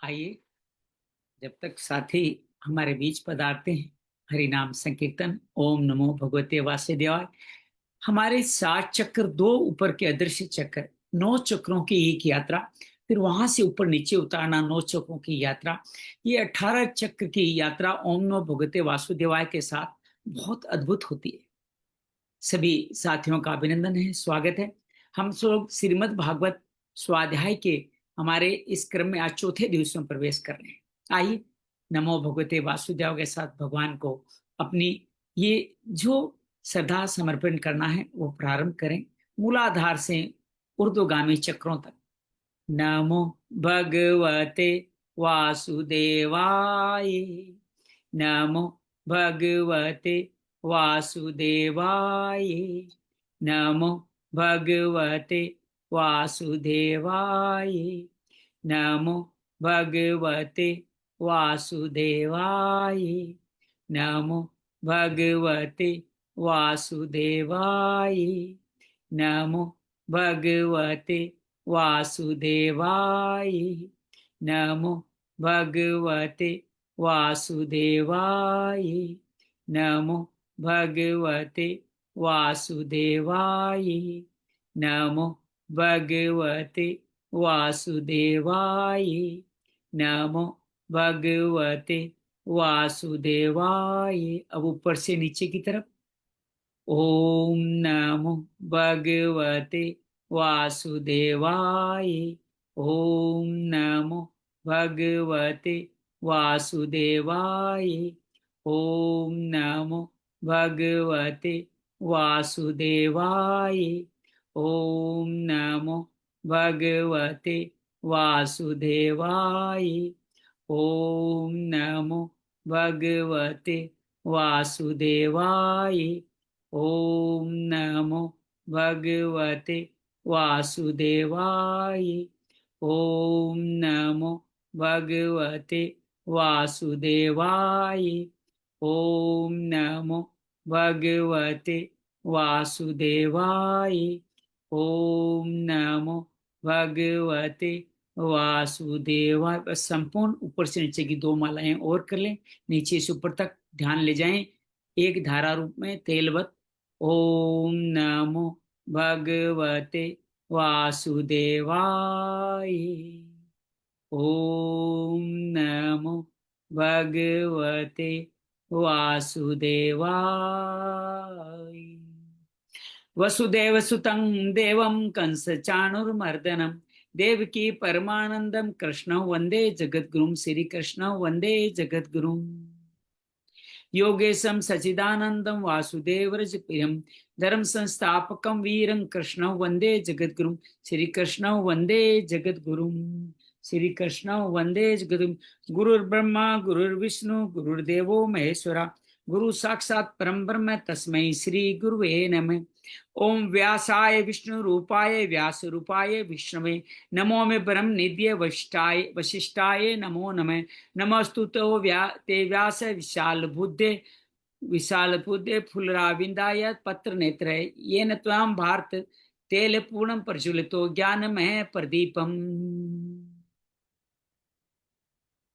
आइए, जब तक साथी हमारे बीच पधारते हैं, हरि नाम संकीर्तन। ओम नमो भगवते वासुदेवाय। हमारे 7 चक्र, दो ऊपर के अदृश्य चक्र, 9 चक्रों की एक यात्रा, फिर वहां से ऊपर नीचे उतारना, 9 चक्रों की यात्रा। ये 18 चक्र की यात्रा ओम नमो भगवते वासुदेवाय के साथ बहुत अद्भुत होती है। सभी साथियों का अभिनंदन है, स्वागत है। हम लोग श्रीमद् भागवत स्वाध्याय के हमारे इस क्रम में आज चौथे दिवस में प्रवेश कर रहे हैं। आइए, नमो भगवते वासुदेव के साथ भगवान को अपनी ये जो श्रद्धा समर्पण करना है वो प्रारंभ करें, मूलाधार से ऊर्ध्वगामी चक्रों तक। नमो भगवते वासुदेवाय। नमो भगवते वासुदेवाय। नमो भगवते वासुदेवाय। नमो भगवते वासुदेवाय। नमो भगवते वासुदेवाय। नमो भगवते वासुदेवाय। नमो भगवते वासुदेवाय। नमो भगवते वासुदेवाय। नमो भगवते वासुदेवाय। नमो भगवते वासुदेवाय। अब ऊपर से नीचे की तरफ। ओम नमो भगवते वासुदेवाय। ओम नमो भगवते वासुदेवाय। ओम नमो भगवते वासुदेवाय। ओम नमो भगवते वासुदेवाय। ओम नमो भगवते वासुदेवाय। ओम नमो भगवते वासुदेवाय। ओम नमो भगवते वासुदेवाय। ओम नमो भगवते वासुदेवाय। ओम नमो भगवते वासुदेवाय। बस संपूर्ण ऊपर से नीचे की दो मालाएं और कर लें, नीचे से ऊपर तक ध्यान ले जाएं एक धारा रूप में तेलवत। ओम नमो भगवते वासुदेवाय। ओम नमो भगवते वासुदेवाय। वसुदेव सुतं देवं कंस चाणुर्मर्दनम देवकी परमानंदम कृष्ण वंदे जगद्गुरुम। श्री कृष्ण वंदे जगद्गुरुम। योगेशम सचिदानंदम वासुदेव प्रियम धर्म संस्थापकम वीरं कृष्ण वंदे जगद्गुरुम। श्री कृष्ण वंदे जगद्गुरुम। श्री कृष्ण वंदे जगद्गुरुम। गुरुर्ब्रह्मा गुरुर्विष्णु गुरुर्देवो महेश्वरा गुरु साक्षात परम ब्रह्म तस्मै श्री गुरुवे नमः। ओम व्यासाय विष्णु रूपाय व्यास रूपाय विष्णवे नमो मे परम निध्य वशिष्ठाय नमो नमः। नमस्तुतो ते व्यास विशाल बुद्धे फुलराविंदाय पत्र नेत्र येन त्वां भारत तेल पूर्णं प्रज्वलितो ज्ञानमय प्रदीपम।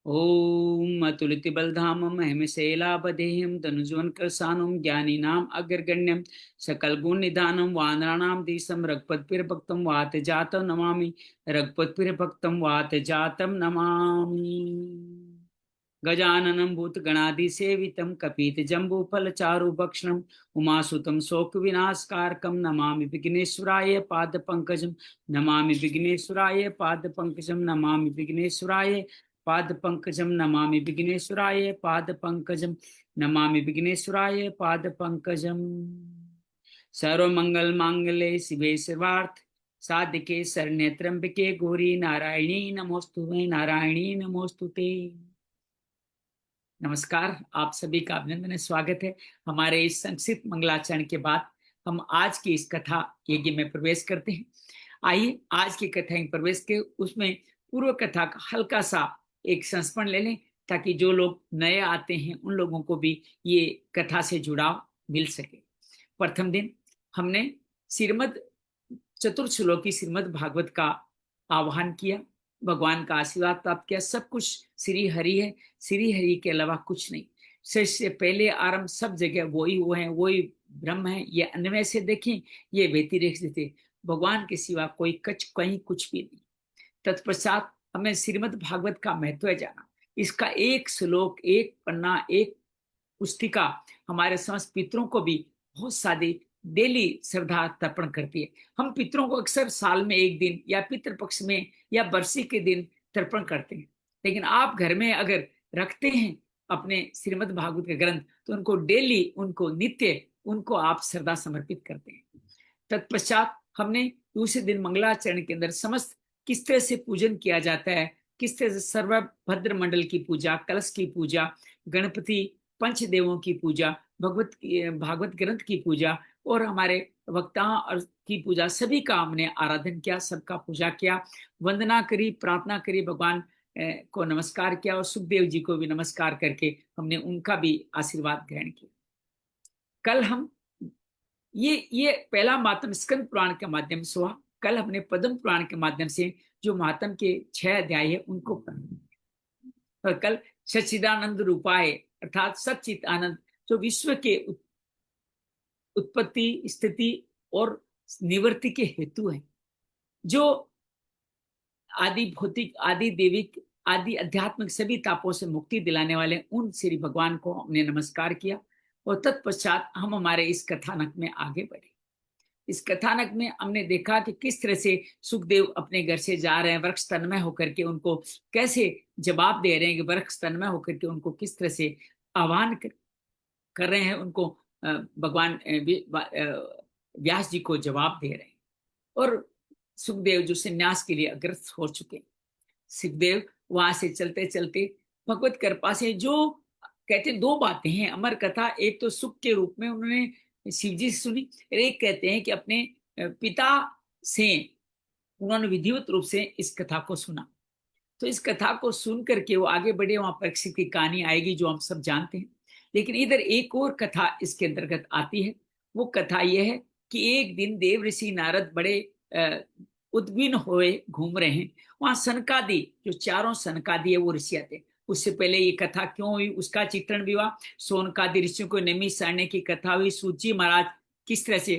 ओम अतुलित बलधामम हेमशैलापदेहम धनुजवन कृशानुम ज्ञानीनाम अग्रगण्यम सकल गुण निधानम वानराणाम दिशम रघुपतिर भक्तम वात जातम नमामि। रघुपतिर भक्तम वात जातम नमामि। गजाननं भूतगणाधिसेवितं कपितजम्बूफलचारुभक्षणं उमासुतं शोकविनाशकारकं नमामि विघ्नेश्वराय पादपङ्कजं। नमामि विघ्नेश्वराय पादपङ्कजं। नमामि विघ्नेश्वराय पादपङ्कजं। नमामि विघ्नेश्वराय पादपङ्कजं। नमामि विघ्नेश्वराय पादपङ्कजम्। सर्वमङ्गलमाङ्गल्ये शिवे सर्वार्थ साधिके शरण्ये त्र्यंबके गौरी नारायणी नमोस्तुते। नारायणी नमोस्तुते। नमस्कार, आप सभी का अभिनंदन है, स्वागत है। हमारे इस संक्षिप्त मंगलाचरण के बाद हम आज की इस कथा यज्ञ में प्रवेश करते हैं। आइए आज की कथा में प्रवेश के उसमें पूर्व कथा का हल्का सा एक संस्मरण ले लें, ताकि जो लोग नए आते हैं उन लोगों को भी ये कथा से जुड़ाव मिल सके। प्रथम दिन हमने श्रीमद् चतुर्श्लोकी श्रीमद् भागवत का आह्वान किया, भगवान का आशीर्वाद प्राप्त किया। सब कुछ श्री हरि है, श्री हरि के अलावा कुछ नहीं। सृष्टि से पहले आरंभ सब जगह वही वो है, वही ब्रह्म है। ये अन्वय से देखें, ये व्यतिरेक से देखें, भगवान के सिवा कोई कहीं कुछ भी नहीं। तत्पश्चात हमें श्रीमद् भागवत का महत्व जाना। इसका एक श्लोक, एक पन्ना, एक पुस्तिका हमारे समस्त पितरों को भी बहुत सारी डेली श्रद्धा तर्पण करती है। हम पितरों को अक्सर साल में एक दिन या पितृपक्ष में या बरसी के दिन तर्पण करते हैं, लेकिन आप घर में अगर रखते हैं अपने श्रीमद् भागवत के ग्रंथ, तो उनको डेली, उनको नित्य, उनको आप श्रद्धा समर्पित करते हैं। तत्पश्चात हमने दूसरे दिन मंगलाचरण के अंदर समस्त किस तरह से पूजन किया जाता है, किस तरह से सर्वभद्र मंडल की पूजा, कलश की पूजा, गणपति पंचदेवों की पूजा, भागवत ग्रंथ की पूजा और हमारे वक्ताओं और की पूजा, सभी का हमने आराधन किया, सबका पूजा किया, वंदना करी, प्रार्थना करी, भगवान को नमस्कार किया और सुखदेव जी को भी नमस्कार करके हमने उनका भी आशीर्वाद ग्रहण किया। कल हम ये पहला मातम स्कंद पुराण के माध्यम से हुआ। कल हमने पद्म पुराण के माध्यम से जो मातम के 6 अध्याय है उनको पढ़ा, और कल सच्चिदानंद रूपाय अर्थात सच्चित आनंद जो विश्व के उत्पत्ति, स्थिति और निवृत्ति के हेतु है, जो आदि भौतिक, आदि देविक, आदि आध्यात्मिक सभी तापों से मुक्ति दिलाने वाले उन श्री भगवान को हमने नमस्कार किया। और तत्पश्चात हम हमारे इस कथानक में आगे बढ़े। इस कथानक में हमने देखा कि किस तरह से सुखदेव अपने घर से जा रहे हैं, वृक्ष तन्मय होकर के उनको कैसे जवाब दे रहे हैं, कि वृक्ष तन्मय होकर के उनको किस तरह से आह्वान कर रहे हैं, उनको भगवान व्यास जी को जवाब दे रहे हैं। और सुखदेव जो संन्यास के लिए अग्रसर हो चुके, सुखदेव वहां से चलते चलते भगवत कृपा से जो कहते 2 बातें हैं अमर कथा। एक तो सुख के रूप में उन्होंने शिव जी से सुनी, एक कहते हैं कि अपने पिता से उन्होंने विधिवत रूप से इस कथा को सुना। तो इस कथा को सुन करके वो आगे बढ़े, वहां परीक्षित की कहानी आएगी जो हम सब जानते हैं। लेकिन इधर एक और कथा इसके अंतर्गत आती है। वो कथा यह है कि एक दिन देव ऋषि नारद बड़े उद्विग्न हुए घूम रहे हैं। वहां सनकादि, जो 4 सनकादि है वो ऋषि आते हैं। उससे पहले ये कथा क्यों हुई उसका चित्रण भी हुआ। सोनकादि ऋषियों को नमी सारने की कथा हुई। सूत जी महाराज किस तरह से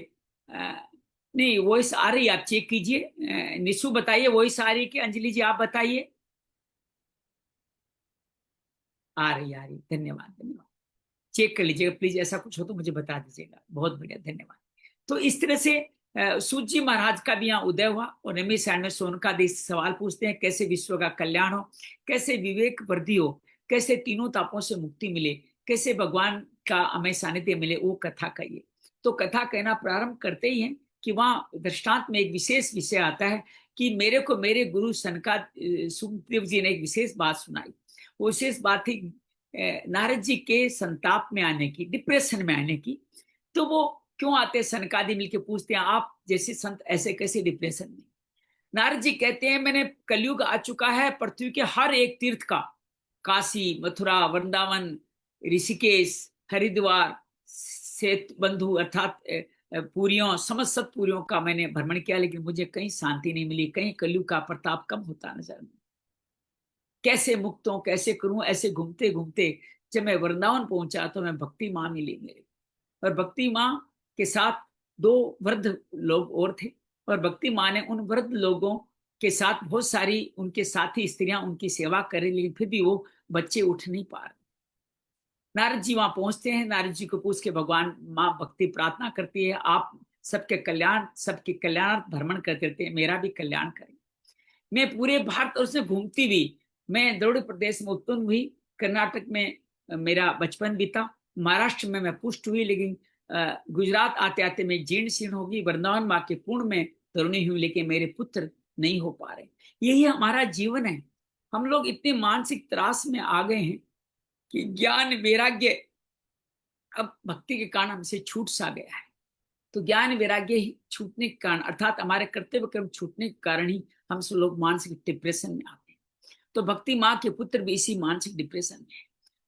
नहीं, वॉइस आ रही, आप चेक कीजिए। निशु बताइए, वॉइस आ रही कि अंजलि जी आप बताइए? आ रही, धन्यवाद धन्यवाद। चेक कर लीजिएगा प्लीज, ऐसा कुछ हो तो मुझे बता दीजिएगा। बहुत बढ़िया, धन्यवाद। तो इस तरह से सूत जी महाराज का भी यहाँ उदय हुआ और नमी सारण में सोनकादि सवाल पूछते हैं, कैसे विश्व का कल्याण हो, कैसे विवेक वृद्धि हो, कैसे तीनों तापों से मुक्ति मिले, कैसे भगवान का हमें सानिध्य मिले, वो कथा कहिए। तो कथा कहना प्रारंभ करते ही है कि वहां दृष्टांत में एक विशेष विषय आता है कि मेरे को मेरे गुरु सनका सुखदेव जी ने एक विशेष बात सुनाई। वो विशेष बात थी नारद जी के संताप में आने की, डिप्रेशन में आने की। तो वो क्यों आते, सनकादि मिलके पूछते हैं आप जैसे संत ऐसे कैसे डिप्रेशन में? नारद जी कहते हैं मैंने कलयुग आ चुका है, पृथ्वी के हर एक तीर्थ का, काशी, मथुरा, वृंदावन, ऋषिकेश, हरिद्वार, सेत बंधु अर्थात पूरियों, समस्त सतपुरियों का मैंने भ्रमण किया, लेकिन मुझे कहीं शांति नहीं मिली, कहीं कलयुग का प्रताप कम होता नजर नहीं। कैसे मुक्त हूं, कैसे करूं? ऐसे घूमते घूमते जब मैं वृंदावन पहुंचा तो मैं भक्ति माँ मिली मेरे, और भक्ति माँ के साथ 2 वृद्ध लोग और थे। और भक्ति माँ ने उन वृद्ध लोगों के साथ बहुत सारी उनके साथी स्त्रियां उनकी सेवा करें, लेकिन फिर भी वो बच्चे उठ नहीं पा रहे। नारद जी वहां पहुंचते हैं। नारद जी को पूछ के भगवान माँ भक्ति प्रार्थना करती है, आप सबके कल्याण भ्रमण करते थे, मेरा भी कल्याण करें। मैं पूरे भारत और उसमें घूमती हुई मैं द्रविड़ प्रदेश में उत्पन्न हुई, कर्नाटक में मेरा बचपन बीता, महाराष्ट्र में मैं पुष्ट हुई, लेकिन गुजरात आते आते मैं जीर्ण शीर्ण होगी, वृंदावन माँ के पूर्ण में तरुणी हुई, लेकिन मेरे पुत्र नहीं हो पा रहे। यही हमारा जीवन है। हम लोग इतने मानसिक त्रास में आ गए हैं कि ज्ञान वैराग्य अब भक्ति के कारण हमसे छूट सा गया है। तो ज्ञान वैराग्य ही छूटने के कारण, अर्थात हमारे कर्तव्य कर्म छूटने के कारण ही हम सब लोग मानसिक डिप्रेशन में आते हैं। तो भक्ति माँ के पुत्र भी इसी मानसिक डिप्रेशन में है।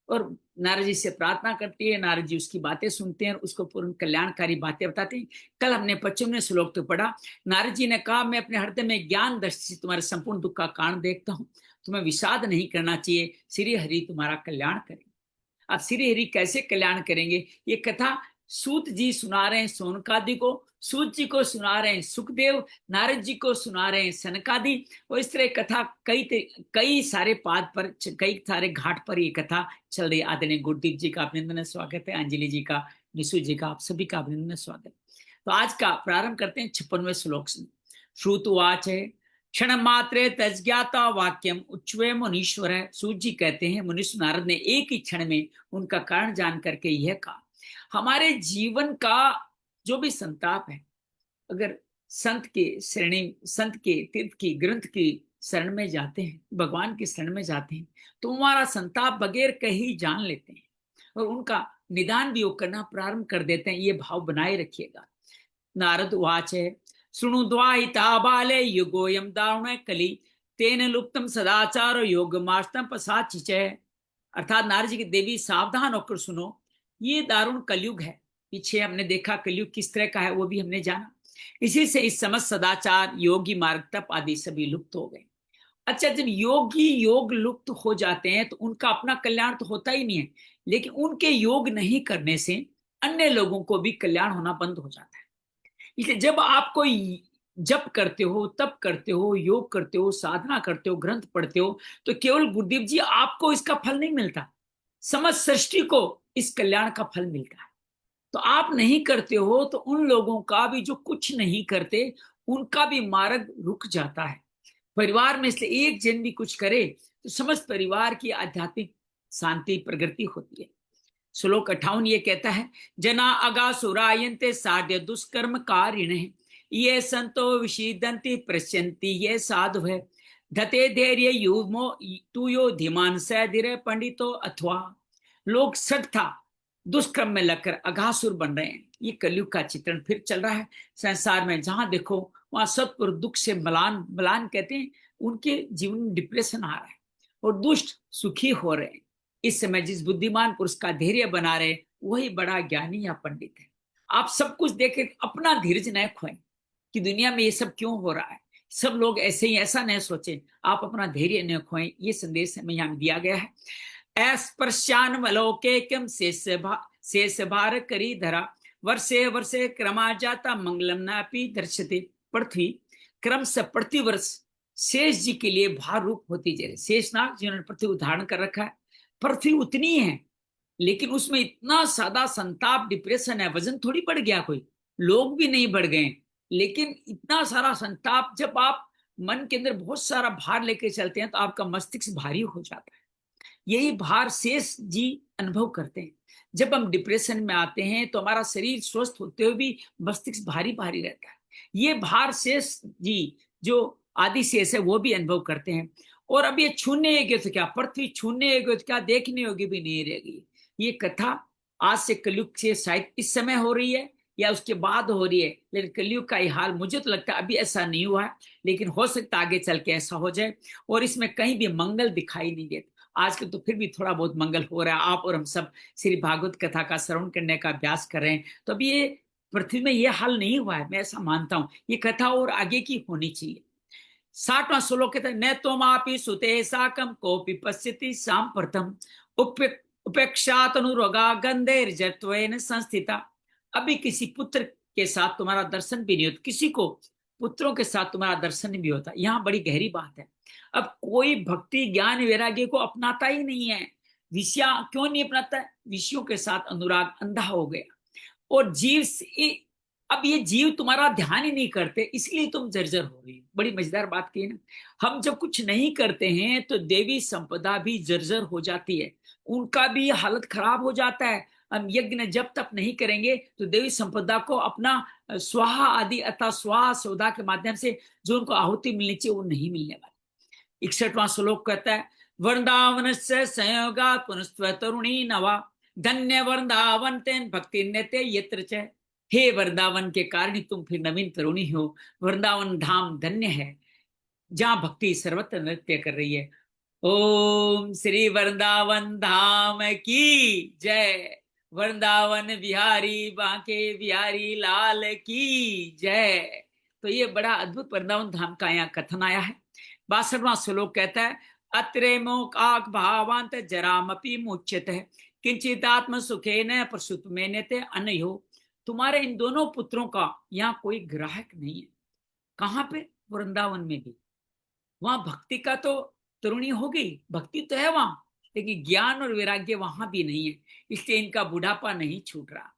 और नारद जी से प्रार्थना करती है। नारद जी उसकी बातें सुनते हैं और उसको पूर्ण कल्याणकारी बातें बताते हैं। कल हमने 25वें श्लोक तो पढ़ा। नारद जी ने कहा, मैं अपने हृदय में ज्ञान दृष्टि से तुम्हारे संपूर्ण दुख का कारण देखता हूँ, तुम्हें विषाद नहीं करना चाहिए, श्री हरि तुम्हारा कल्याण करें। अब श्री हरि कैसे कल्याण करेंगे, ये कथा सूत जी सुना रहे हैं सोनकादि को, सूत जी को सुना रहे हैं सुखदेव, नारद जी को सुना रहे हैं सनकादि। और इस तरह कथा कई सारे पाद पर, कई सारे घाट पर ये कथा चल रही है। आदरणीय गुरुदीप जी का अभिनंदन स्वागत है, अंजलि जी का, निशु जी का, आप सभी का अभिनंदन स्वागत। तो आज का प्रारंभ करते हैं 56वें श्लोक से। श्रुतुवाच है, क्षण मात्रे तज्ञाता वाक्यम उच्चवे मुनीश्वर है। सूत जी कहते हैं, मुनीश्वर नारद ने एक ही क्षण में उनका कारण जान करके यह कहा, हमारे जीवन का जो भी संताप है, अगर संत के श्रेणी, संत के तीर्थ की, ग्रंथ की शरण में जाते हैं, भगवान की शरण में जाते हैं, तो हमारा संताप बगैर कहीं जान लेते हैं और उनका निदान भी वो करना प्रारंभ कर देते हैं। ये भाव बनाए रखिएगा। नारद वाच है, शृणुद्वाहिता बाले युगोयम दारुण कली तेन लुप्तम सदाचार योग मास्तम पसाचिच। अर्थात नारद जी की देवी सावधान होकर सुनो, ये दारुण कलयुग है। पीछे हमने देखा कलयुग किस तरह का है, वो भी हमने जाना। इसी से इस समस्त सदाचार, योगी मार्ग, तप आदि सभी लुप्त हो गए। अच्छा, जब योगी योग लुप्त हो जाते हैं तो उनका अपना कल्याण तो होता ही नहीं है, लेकिन उनके योग नहीं करने से अन्य लोगों को भी कल्याण होना बंद हो जाता है। इसलिए जब आप कोई जप करते हो, तप करते हो, योग करते हो, साधना करते हो, ग्रंथ पढ़ते हो, तो केवल गुरुदेव जी आपको इसका फल नहीं मिलता, समस्त सृष्टि को इस कल्याण का फल मिलता है। तो आप नहीं करते हो तो उन लोगों का भी, जो कुछ नहीं करते, उनका भी मार्ग रुक जाता है। परिवार में इसलिए एक जन भी कुछ करे तो समस्त परिवार की आध्यात्मिक शांति प्रगति होती है। श्लोक 58 ये कहता है, जना अगासुरायन्ते साध्य दुष्कर्म कारिणे ये संतो विषीदन्ति प्रश्यन्ति ये साधु है धते धैर्य युमो तू यो धीमान सैधिर पंडितो अथवा। लोग सठता दुष्कर्म में लगकर अघासुर बन रहे हैं। ये कलयुग का चित्रण फिर चल रहा है संसार में। जहां देखो वहां सत्पुर दुख से मलान, मलान कहते हैं, उनके जीवन में डिप्रेशन आ रहा है और दुष्ट सुखी हो रहे हैं। इस समय जिस बुद्धिमान पुरुष का धैर्य बना रहे, वही बड़ा ज्ञानी या पंडित है। आप सब कुछ देख अपना धीरज न खोएं कि दुनिया में ये सब क्यों हो रहा है, सब लोग ऐसे ही, ऐसा न सोचें, आप अपना धैर्य न खोएं। ये संदेश हमें यहाँ दिया गया है। अस्पृश्यान मलोकेकम शेष भार करी धरा वर्षे वर्षे क्रमा जाता मंगलम नापि दर्शते। पृथ्वी क्रम से प्रतिवर्ष शेष जी के लिए भार रूप होती जा रही। शेषनाग जिन्होंने पृथ्वी धारण कर रखा है, पृथ्वी उतनी है लेकिन उसमें इतना सादा संताप, डिप्रेशन है। वजन थोड़ी बढ़ गया, कोई लोग भी नहीं बढ़ गए, लेकिन इतना सारा संताप। जब आप मन के अंदर बहुत सारा भार लेके चलते हैं तो आपका मस्तिष्क भारी हो जाता है। यही भार शेष जी अनुभव करते हैं। जब हम डिप्रेशन में आते हैं तो हमारा शरीर स्वस्थ होते हुए भी मस्तिष्क भारी भारी रहता है। ये भार शेष जी जो आदि शेष है वो भी अनुभव करते हैं। और अब ये छूने योग्य तो क्या, पृथ्वी छूने योग्य तो क्या, देखने योग्य भी नहीं रहेगी। ये कथा आज से कलयुग से शायद इस समय हो रही है या उसके बाद हो रही है, लेकिन कलयुग का ये हाल मुझे तो लगता है अभी ऐसा नहीं हुआ है, लेकिन हो सकता है आगे चल के ऐसा हो जाए। और इसमें कहीं भी मंगल दिखाई नहीं देता। आजकल तो फिर भी थोड़ा बहुत मंगल हो रहा है। आप और हम सब श्री भागवत कथा का श्रवण करने का अभ्यास कर रहे हैं, तो अभी ये पृथ्वी में ये हाल नहीं हुआ है, मैं ऐसा मानता हूं। ये कथा और आगे की होनी चाहिए। 60वां श्लोक कहता है, न त्वमापि सुते साकं कोऽपि पश्यति साम्प्रतं उपेक्षात अनुरोगा गंधैर्जत्वेन संस्थिता। अभी किसी पुत्र के साथ तुम्हारा दर्शन भी नहीं होता, किसी को पुत्रों के साथ तुम्हारा दर्शन भी होता। यहाँ बड़ी गहरी बात है। अब कोई भक्ति ज्ञान वैराग्य को अपनाता ही नहीं है। विषया क्यों नहीं अपनाता है? विषयों के साथ अनुराग अंधा हो गया। और जीव अब ये जीव तुम्हारा ध्यान ही नहीं करते, इसलिए तुम जर्जर हो रही हो। बड़ी मजेदार बात की है ना। हम जब कुछ नहीं करते हैं तो देवी संपदा भी जर्जर हो जाती है, उनका भी हालत खराब हो जाता है। हम यज्ञ जब तक नहीं करेंगे तो देवी संपदा को अपना स्वाहा आदि अथवा स्वाहा सौदा के माध्यम से जो उनको आहुति मिलनी चाहिए वो नहीं मिलने वाली। 61वां श्लोक कहता है, वृंदावन से संयोगा पुनस्त्व तरुणी नवा धन्य वृंदावन तेन भक्ति नेते यत्र च। हे वृंदावन के कारण ही तुम फिर नवीन तरुणी हो। वृंदावन धाम धन्य है जहां भक्ति सर्वत्र नृत्य कर रही है। ओम श्री वृंदावन धाम की जय। वृंदावन बिहारी बांके बिहारी लाल की जय। तो ये बड़ा अद्भुत वृंदावन धाम का यहाँ कथन आया है। 62वां श्लोक कहता है, अत्रे मोकाक भावांत जरामपि मुच्यत है किंचित आत्म सुखे न प्रसुत में अनयो। तुम्हारे इन दोनों पुत्रों का यहाँ कोई ग्राहक नहीं है। कहाँ पे? वृंदावन में भी। वहां भक्ति का तो तरुणी हो गई, भक्ति तो है वहां, लेकिन ज्ञान और वैराग्य वहां भी नहीं है, इसलिए इनका बुढ़ापा नहीं छूट रहा।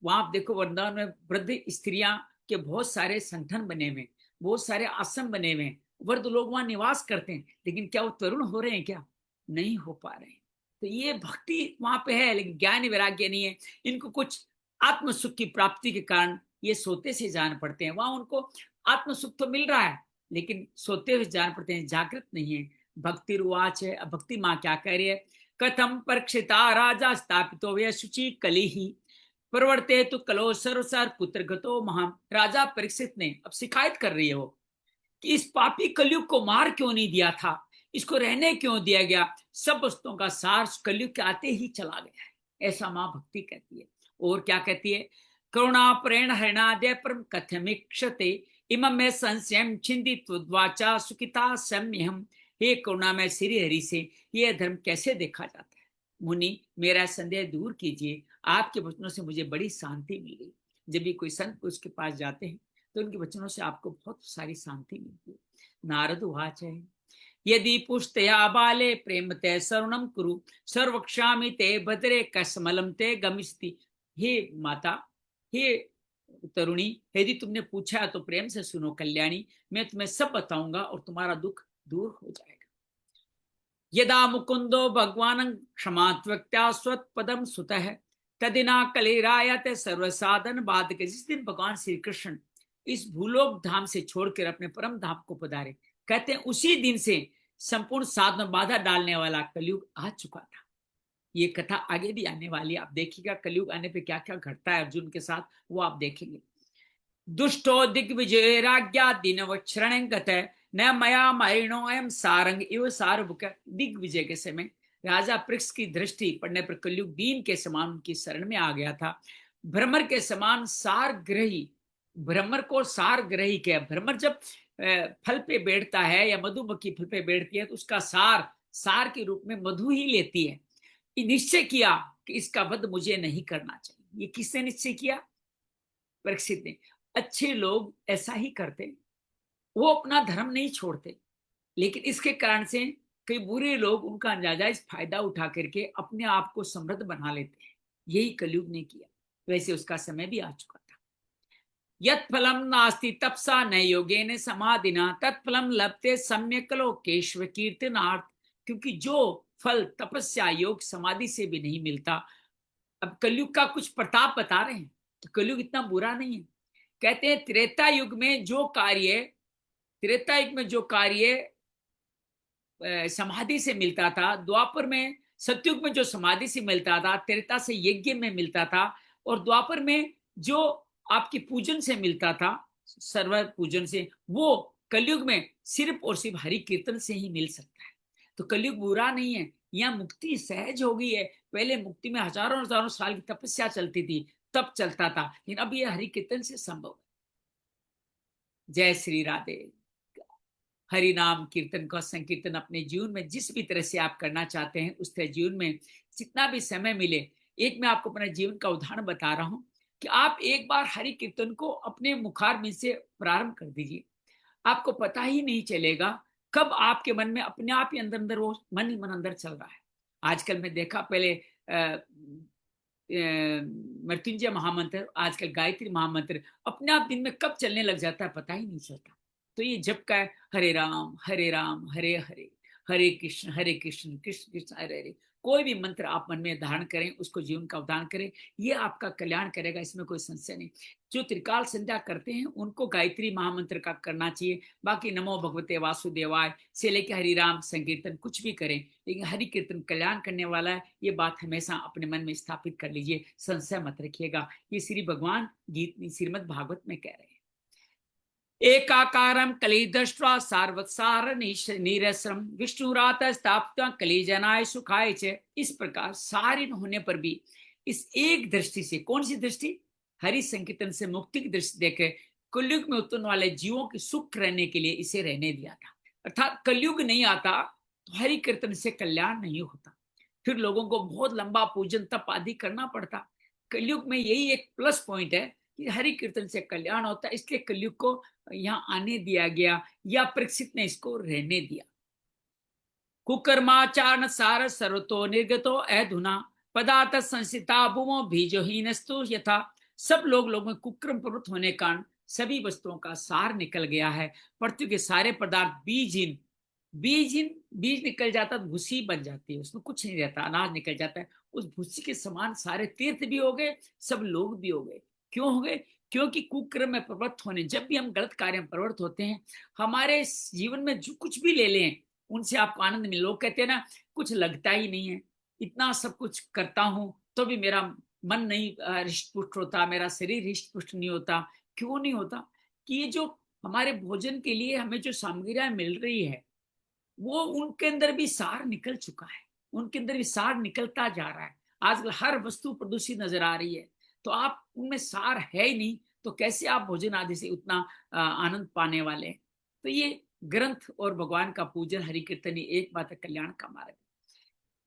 वहां आप देखो वृंदावन में वृद्ध स्त्रियां के बहुत सारे संगठन बने हुए, बहुत सारे आश्रम बने हुए, वृद्ध लोग वहां निवास करते हैं, लेकिन क्या वो तरुण हो रहे हैं? क्या नहीं हो पा रहे हैं। तो ये भक्ति वहां पे है, लेकिन ज्ञान वैराग्य नहीं है। इनको कुछ आत्म सुख की प्राप्ति के कारण ये सोते से जान पड़ते हैं। वहां उनको आत्म सुख तो मिल रहा है, लेकिन सोते हुए जान पड़ते हैं, जागृत नहीं है। भक्ति रुवाच है। अब भक्ति माँ क्या कह रही है? कथम परीक्षिता राजा स्थापितो वे शुचि कली ही प्रवर्ते तो कलो सर्वसार पुत्र गतो महान। राजा परीक्षित ने अब शिकायत कर रही है वो कि इस पापी कलयुग को मार क्यों नहीं दिया था, इसको रहने क्यों दिया गया, सब वस्तुओं का सार कलयुग के आते ही चला गया है। ऐसा माँ भक्ति कहती है। और क्या कहती है? करुणा प्रेण हरणादय परम कथमिक्षते इमं में संशयम छिंदित्वाचा सुखिता सम्यहम। हे करुणा में श्री हरि से ये धर्म कैसे देखा जाता है? मुनि मेरा संदेह दूर कीजिए, आपके वचनों से मुझे बड़ी शांति मिल गई। जब भी कोई संत उसके पास जाते हैं तो उनके वचनों से आपको बहुत सारी शांति मिलती है। नारद उवाच है, यदि पुष्टया बाले प्रेम ते शरणम कुरु सर्वक्षामि ते भद्रे कसमलम ते गमिष्ति। हे माता, हे तरुणी, यदि तुमने पूछा तो प्रेम से सुनो कल्याणी, मैं तुम्हें सब बताऊंगा और तुम्हारा दुख दूर हो जाएगा। यदा मुकुंदो भगवान क्षमात्वक्त्या स्वत्पदम सुतः तदिना कलिरायत सर्वसाधन बाधक। जिस दिन भगवान श्री कृष्ण इस भूलोक धाम से छोड़कर अपने परम धाम को पधारे, कहते हैं उसी दिन से संपूर्ण साधन बाधा डालने वाला कलयुग आ चुका था। ये कथा आगे भी आने वाली है, आप देखिएगा कलयुग आने पे क्या क्या घटता है अर्जुन के साथ, वो आप देखेंगे। दुष्टो दिग्विजय राज्ञा दिनवक्षरण गत न मया मरिणो एम सारंग इव सारभुक। दिग्विजय के समय राजा पृक्ष की दृष्टि पड़ने पर कलयुग दीन के समान उनकी शरण में आ गया था। भ्रमर के समान सार ग्रही, भ्रमर को सार ग्रही क्या? भ्रमर जब फल पे बैठता है या मधुमक्खी फल पे बैठती है तो उसका सार सार के रूप में मधु ही लेती है। निश्चय किया कि इसका वध मुझे नहीं करना चाहिए। ये किसने निश्चय किया? परीक्षित ने। अच्छे लोग ऐसा ही करते, वो अपना धर्म नहीं छोड़ते, लेकिन इसके कारण से कई बुरे लोग उनका नाजायज फायदा उठा करके अपने आप को समृद्ध बना लेते हैं। यही कलयुग ने किया। वैसे उसका समय भी आ चुका था। यत् फलम नास्ति तपसा न योगेन समाधिना तत्फलम लभते सम्यक लोकेश्वर कीर्तनार्थ। क्योंकि जो फल तपस्या योग समाधि से भी नहीं मिलता। अब कलयुग का कुछ प्रताप बता रहे हैं, तो कलयुग इतना बुरा नहीं है। कहते हैं त्रेता युग में जो कार्य, त्रेता युग में जो कार्य समाधि से मिलता था, द्वापर में सतयुग में जो समाधि से मिलता था, त्रेता से यज्ञ में मिलता था, और द्वापर में जो आपकी पूजन से मिलता था, सर्व पूजन से, वो कलयुग में सिर्फ और सिर्फ हरि कीर्तन से ही मिल सकता है। तो कलयुग बुरा नहीं है, यहाँ मुक्ति सहज हो गई है। पहले मुक्ति में हजारों हजारों साल की तपस्या चलती थी, तब चलता था, लेकिन अब ये हरि कीर्तन से संभव है। जय श्री राधे। हरि नाम कीर्तन का संकीर्तन अपने जीवन में जिस भी तरह से आप करना चाहते हैं, उस तरह जीवन में जितना भी समय मिले। एक मैं आपको अपने जीवन का उदाहरण बता रहा हूं कि आप एक बार हरि कीर्तन को अपने मुखार में से प्रारंभ कर दीजिए। आपको पता ही नहीं चलेगा कब आपके मन में अपने आप ही अंदर अंदर वो मन ही मन अंदर चल रहा है। आजकल मैं देखा, पहले मृत्युंजय महामंत्र, आजकल गायत्री महामंत्र अपने आप दिन में कब चलने लग जाता है पता ही नहीं चलता। तो ये जब का है, हरे राम हरे हरे हरे कृष्ण कृष्ण कृष्ण हरे हरे। कोई भी मंत्र आप मन में धारण करें, उसको जीवन का उदाहरण करें, ये आपका कल्याण करेगा, इसमें कोई संशय नहीं। जो त्रिकाल संध्या करते हैं उनको गायत्री महामंत्र का करना चाहिए। बाकी नमो भगवते वासुदेवाय से लेकर हरि राम संकीर्तन कुछ भी करें, लेकिन हरि कीर्तन कल्याण करने वाला है, ये बात हमेशा अपने मन में स्थापित कर लीजिए, संशय मत रखिएगा। ये श्री भगवान गीत श्रीमद् भागवत में कह रहे हैं। एकाकारं कली दृष्ट्वा सार्वत्सार नीरसम विष्णुरात स्थापित कली जनाय सुखाय च। इस प्रकार सारे होने पर भी इस एक दृष्टि से, कौन सी दृष्टि? हरि संकीर्तन से मुक्ति की दृष्टि देकर कलयुग में उत्पन्न वाले जीवों के सुख रहने के लिए इसे रहने दिया था। अर्थात कलयुग नहीं आता तो हरि कीर्तन से कल्याण नहीं होता, फिर लोगों को बहुत लंबा पूजन तप आदि करना पड़ता। कलयुग में यही एक प्लस पॉइंट है कि हरि कीर्तन से कल्याण होता है, इसलिए कलयुग को यहाँ आने दिया गया या परीक्षित ने इसको रहने दिया। कुकर्माचारण सार सर्वतो निर्गतो अधुना पदार्थ संसिता भूमो बीजहीनस्तु यथा। सब लोग में कुक्रम प्रवृत्त होने के कारण सभी वस्तुओं का सार निकल गया है। पृथ्वी के सारे पदार्थ बीजहीन, बीजहीन, बीज निकल जाता तो भूसी बन जाती है, उसमें कुछ नहीं रहता, अनाज निकल जाता है। उस भूसी के समान सारे तीर्थ भी हो गए, सब लोग भी हो गए। क्यों हो गए? क्योंकि कुक्रम में प्रवृत्त होने, जब भी हम गलत कार्य में प्रवृत्त होते हैं, हमारे जीवन में जो कुछ भी ले लें उनसे आपको आनंद मिले। लोग कहते हैं ना, कुछ लगता ही नहीं है, इतना सब कुछ करता हूं तो भी मेरा मन नहीं हृष्ट पुष्ट होता, मेरा शरीर हृष्ट पुष्ट नहीं होता। क्यों नहीं होता? कि ये जो हमारे भोजन के लिए हमें जो सामग्रियां मिल रही है, वो उनके अंदर भी सार निकल चुका है, उनके अंदर भी सार निकलता जा रहा है। आजकल हर वस्तु प्रदूषित नजर आ रही है, तो आप उनमें सार है ही नहीं, तो कैसे आप भोजन आदि से उतना आनंद पाने वाले हैं? तो ये ग्रंथ और भगवान का पूजन हरि कीर्तन एक बात कल्याण का मार्ग।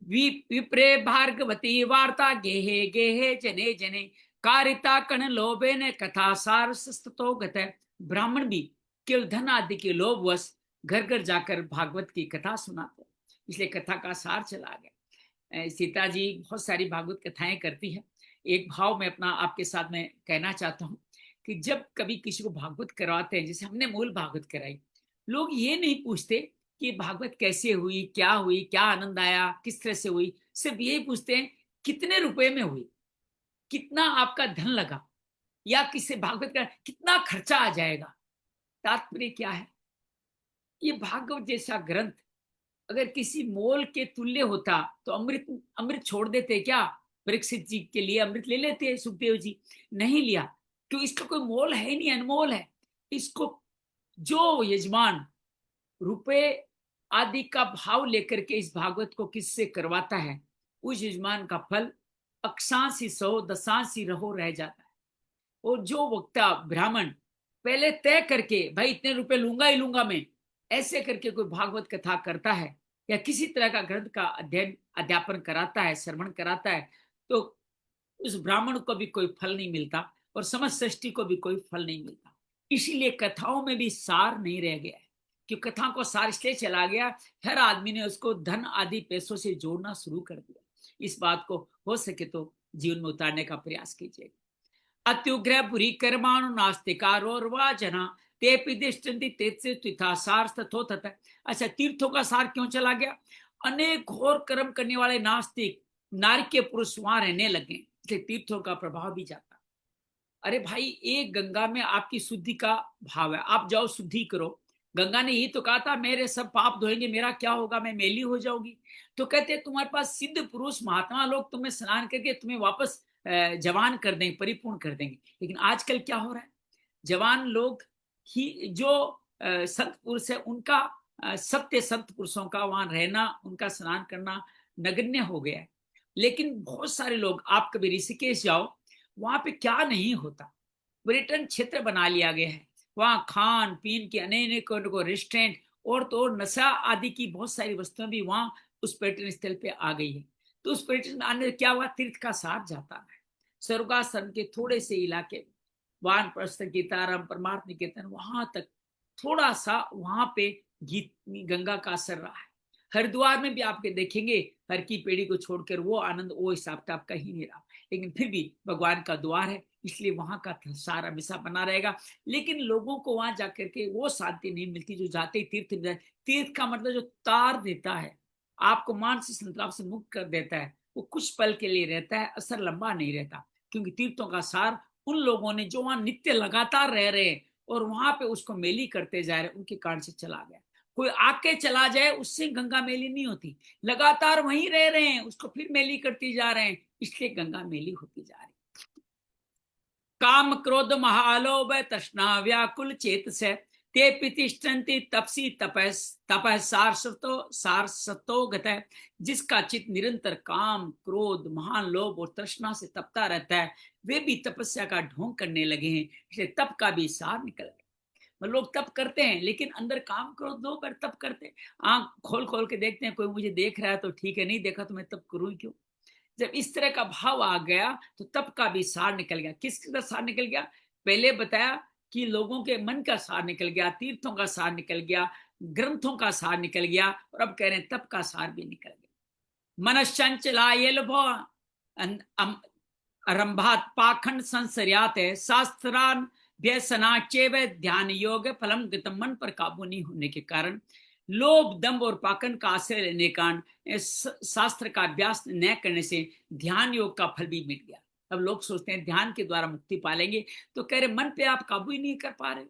विप्रे भार्गवती वार्ता गेहे गेहे जने जने कारिता कण लोभे ने कथा सार सस्तो गत। ब्राह्मण भी केवल धन आदि के लोभवश घर घर जाकर भागवत की कथा सुनाते, इसलिए कथा का सार चला गया। सीता जी बहुत सारी भागवत कथाएं करती है। एक भाव में अपना आपके साथ में कहना चाहता हूँ कि जब कभी किसी को भागवत करवाते हैं, जैसे हमने मूल भागवत कराई, लोग ये नहीं पूछते कि भागवत कैसे हुई, क्या आनंद आया, किस तरह से हुई। सिर्फ यही पूछते हैं कितने रुपए में हुई, कितना आपका धन लगा, या किसी भागवत का कितना खर्चा आ जाएगा। तात्पर्य क्या है? ये भागवत जैसा ग्रंथ अगर किसी मोल के तुल्य होता तो अमृत अमृत छोड़ देते क्या? परीक्षित जी के लिए अमृत ले लेते सुखदेव जी, नहीं लिया, क्यों? इसका कोई मोल है नहीं, अनमोल है। इसको जो यजमान रुपए आदि का भाव लेकर के इस भागवत को किससे करवाता है, उस यजमान का फल अक्षांशी सौ दशांशी रहो रह जाता है। और जो वक्ता ब्राह्मण पहले तय करके भाई इतने रुपए लूंगा ही लूंगा मैं, ऐसे करके कोई भागवत कथा करता है या किसी तरह का ग्रंथ का अध्ययन अध्यापन कराता है, श्रवण कराता है, तो उस ब्राह्मण को भी कोई फल नहीं मिलता और समस्त सृष्टि को भी कोई फल नहीं मिलता। इसीलिए कथाओं में भी सार नहीं रह गया है, कि कथा को सार इसलिए चला गया, हर आदमी ने उसको धन आदि पैसों से जोड़ना शुरू कर दिया। इस बात को हो सके तो जीवन में उतारने का प्रयास कीजिए। अत्युग्र बुरी कर्माणु नास्तिकारोर्वा जना ते पिदिष्टन्ति तेत्से त्विथा सार तथो तथा। अच्छा, तीर्थों का सार क्यों चला गया? अनेक घोर कर्म करने वाले नास्तिक नारी के पुरुष वहां रहने लगे, इसलिए तीर्थों का प्रभाव भी जाता। अरे भाई, एक गंगा में आपकी शुद्धि का भाव है, आप जाओ शुद्धि करो। गंगा ने यही तो कहा था मेरे सब पाप धोएंगे, मेरा क्या होगा, मैं मैली हो जाऊंगी। तो कहते हैं तुम्हारे पास सिद्ध पुरुष महात्मा लोग तुम्हें स्नान करके तुम्हें वापस जवान कर देंगे, परिपूर्ण कर देंगे। लेकिन आजकल क्या हो रहा है, जवान लोग ही जो संत पुरुष है उनका सत्य संत पुरुषों का वहां रहना, उनका स्नान करना नगण्य हो गया है। लेकिन बहुत सारे लोग, आप कभी ऋषिकेश जाओ, वहां पे क्या नहीं होता, पर्यटन क्षेत्र बना लिया गया है। वहां खान पीन की अनेक रेस्टोरेंट और तो और नशा आदि की बहुत सारी वस्तुएं भी वहां उस पर्यटन स्थल पे आ गई है। तो उस पर्यटन आने से क्या हुआ, तीर्थ का साथ जाता है। स्वर्गासन के थोड़े से इलाके, वानप्रस्थ गीताराम परमार्थ निकेतन, वहां तक थोड़ा सा वहां पे गीत गंगा का असर रहा है। हरिद्वार में भी आपके देखेंगे हर की पेड़ी को छोड़कर वो आनंद, वो हिसाब किताब कहीं नहीं रहा। लेकिन फिर भी भगवान का द्वार है, इसलिए वहां का सारा हमेशा बना रहेगा। लेकिन लोगों को वहां जाकर के वो शांति नहीं मिलती जो जाते ही तीर्थ मिलता है। तीर्थ का मतलब जो तार देता है, आपको मानसिक संताप से मुक्त कर देता है, वो कुछ पल के लिए रहता है, असर लंबा नहीं रहता। क्योंकि तीर्थों का सार उन लोगों ने जो वहां नित्य लगातार रह रहे हैं और वहां पे उसको मेली करते जा रहे हैं, उनके कारण से चला गया। कोई आके चला जाए उससे गंगा मेली नहीं होती, लगातार वहीं रह रहे हैं, उसको फिर मेली करती जा रहे हैं, इसलिए गंगा मेली होती जा रही है। काम क्रोध महालोभ तृष्णा व्याकुल चेत से ते प्रतिष्ठन्ति तपसी तपः सारसतो गतः। जिसका चित्त निरंतर काम क्रोध महान लोभ और तृष्णा से तपता रहता है, वे भी तपस्या का ढोंग करने लगे हैं, इसलिए तप का भी सार निकल गया। लोग तप करते हैं लेकिन अंदर काम क्रोध लोभ पर तप करते हैं। आंख खोल खोल के देखते हैं, कोई मुझे देख रहा है तो ठीक है, नहीं देखा तो मैं तप करूं क्यों। जब इस तरह का भाव आ गया तो तप का भी सार निकल गया। किसका सार निकल गया? पहले बताया कि लोगों के मन का सार निकल गया, तीर्थों का सार निकल गया, ग्रंथों का सार निकल गया, और अब कह रहे हैं तप का सार भी निकल गया। मनश्चंचलाय लभो आरंभात पाखंड संसर्यात है शास्त्रान व्यसनाचेव ध्यान योग फलम गतम। मन पर काबू नहीं होने के कारण, लोभ दंभ और पाखंड का आश्रय लेने के कारण, शास्त्र का अभ्यास न करने से ध्यान योग का फल भी मिट गया। अब लोग सोचते हैं ध्यान के द्वारा मुक्ति पालेंगे, तो कह रहे मन पे आप काबू ही नहीं कर पा रहे।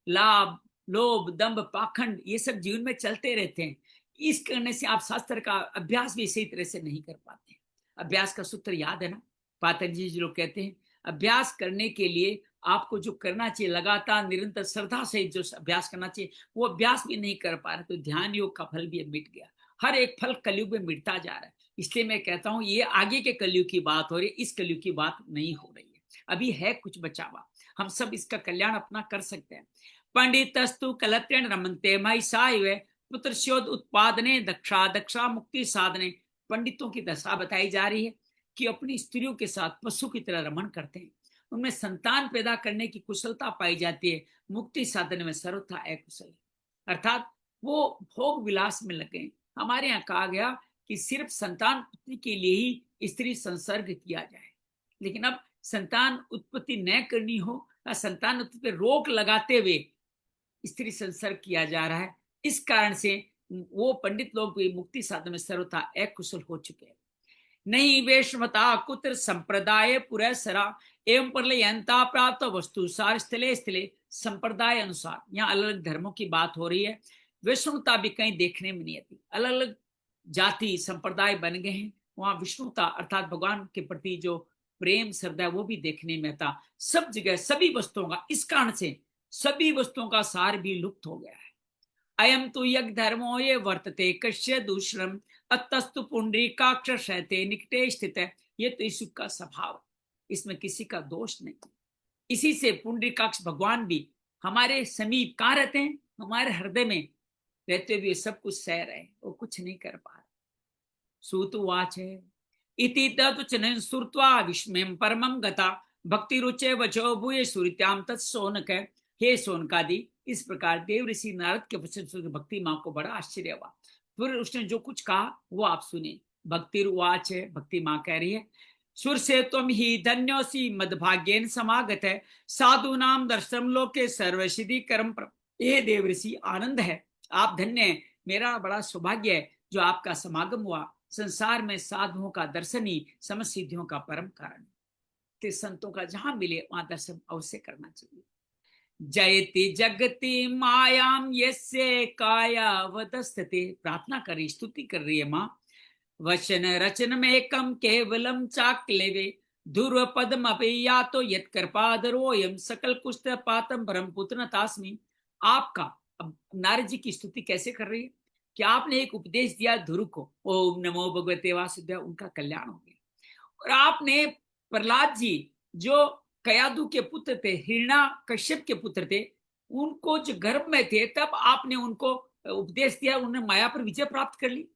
लाभ लोभ दंभ पाखंड ये सब जीवन में चलते रहते हैं, इस करने से आप शास्त्र का अभ्यास भी सही तरह से नहीं कर पाते। अभ्यास का सूत्र याद है ना, पातंजलि जी लोग कहते हैं अभ्यास करने के लिए आपको जो करना चाहिए, लगातार निरंतर श्रद्धा से जो अभ्यास करना चाहिए, वो अभ्यास भी नहीं कर पा रहे, तो ध्यान योग का फल भी मिट गया। हर एक फल कलयुग में मिटता जा रहा है। इसलिए मैं कहता हूं ये आगे के कलयुग की बात हो रही है, इस कलयुग की बात नहीं हो रही है। अभी है कुछ बचा हुआ, हम सब इसका कल्याण अपना कर सकते हैं। पंडितस्तु कलत्रेण रमन्ते महिषाय पुत्रस्योद उत्पादने दक्षा दक्षा मुक्ति साधने। पंडितों की दशा बताई जा रही है कि अपनी स्त्रियों के साथ पशु की तरह रमण करते हैं, उनमें संतान पैदा करने की कुशलता पाई जाती है, मुक्ति साधन में सर्वथा अकुशल है, अर्थात वो भोग विलास में लगे। हमारे यहाँ कहा गया कि सिर्फ संतान उत्पत्ति के लिए ही स्त्री संसर्ग किया जाए, लेकिन अब संतान उत्पत्ति न करनी हो या संतान उत्पत्ति पर रोक लगाते हुए स्त्री संसर्ग किया जा रहा है, इस कारण से वो पंडित लोग भी मुक्ति साधन में सर्वथा अकुशल हो चुके हैं। नहीं वेशमता कुत्र संप्रदाय पुरसरा एवं प्रलयंता प्राप्त वस्तु सार स्थले स्थले। संप्रदाय अनुसार यहाँ अलग अलग धर्मों की बात हो रही है, विष्णुता भी कहीं देखने में नहीं आती। अलग अलग जाति संप्रदाय बन गए हैं, वहां विष्णुता अर्थात भगवान के प्रति जो प्रेम श्रद्धा वो भी देखने में आता। सब जगह सभी वस्तुओं का, इस कारण से सभी वस्तुओं का सार भी लुप्त हो गया है। अयम तो यज्ञ धर्मो ये वर्तते कश्य दूषरम अतस्तु पुंडरीकाक्ष शैते निकटे स्थित है। ये तो ईश्वर का स्वभाव है, इसमें किसी का दोष नहीं। इसी से पुंडरीकाक्ष भगवान भी हमारे समीप कहाँ रहते हैं? हमारे हृदय में रहते हुए सब कुछ सह रहे, वो कुछ नहीं कर पा रहे। सूतुवाच है इति तदुचन सुरत्वा विस्मयं परमं गता भक्ति रुचे वचो भूये सुरित्याम तत्सोनक। हे सोनकादि, इस प्रकार देव ऋषि नारद के वचन भक्ति माँ को बड़ा आश्चर्य हुआ। फिर उसने जो कुछ कहा वो आप सुने। भक्ति रुवाच है, भक्ति माँ कह रही है, सुर से तुम ही धन्योसी मदभाग्येन समागत है साधु नाम दर्शन लोके सर्वसिद्धि कर्म। ये देव ऋषि आनंद है, आप धन्य है, मेरा बड़ा सौभाग्य है जो आपका समागम हुआ। संसार में साधुओं का दर्शन ही समस्त सिद्धियों का परम कारण है। संतों का जहां मिले वहां दर्शन अवश्य करना चाहिए। जयति जगति मायाम यस्य काया वदस्तते। प्रार्थना कर रही, स्तुति कर रही है माँ। वचन रचन में कम केवलम चाक्लेवे ध्रुव पदम या तो यत कृपादरोयम सकल कुष्ठ पातम परम पुत्र तास्मी। आपका अब नारद जी की स्तुति कैसे कर रही है कि आपने एक उपदेश दिया ध्रुव को, ओम नमो भगवते वासुदेव, उनका कल्याण हो गया। और आपने प्रहलाद जी जो कयादु के पुत्र थे, हिरणा कश्यप के पुत्र थे, उनको जो गर्भ में थे तब आपने उनको उपदेश दिया, उन्होंने माया पर विजय प्राप्त कर ली।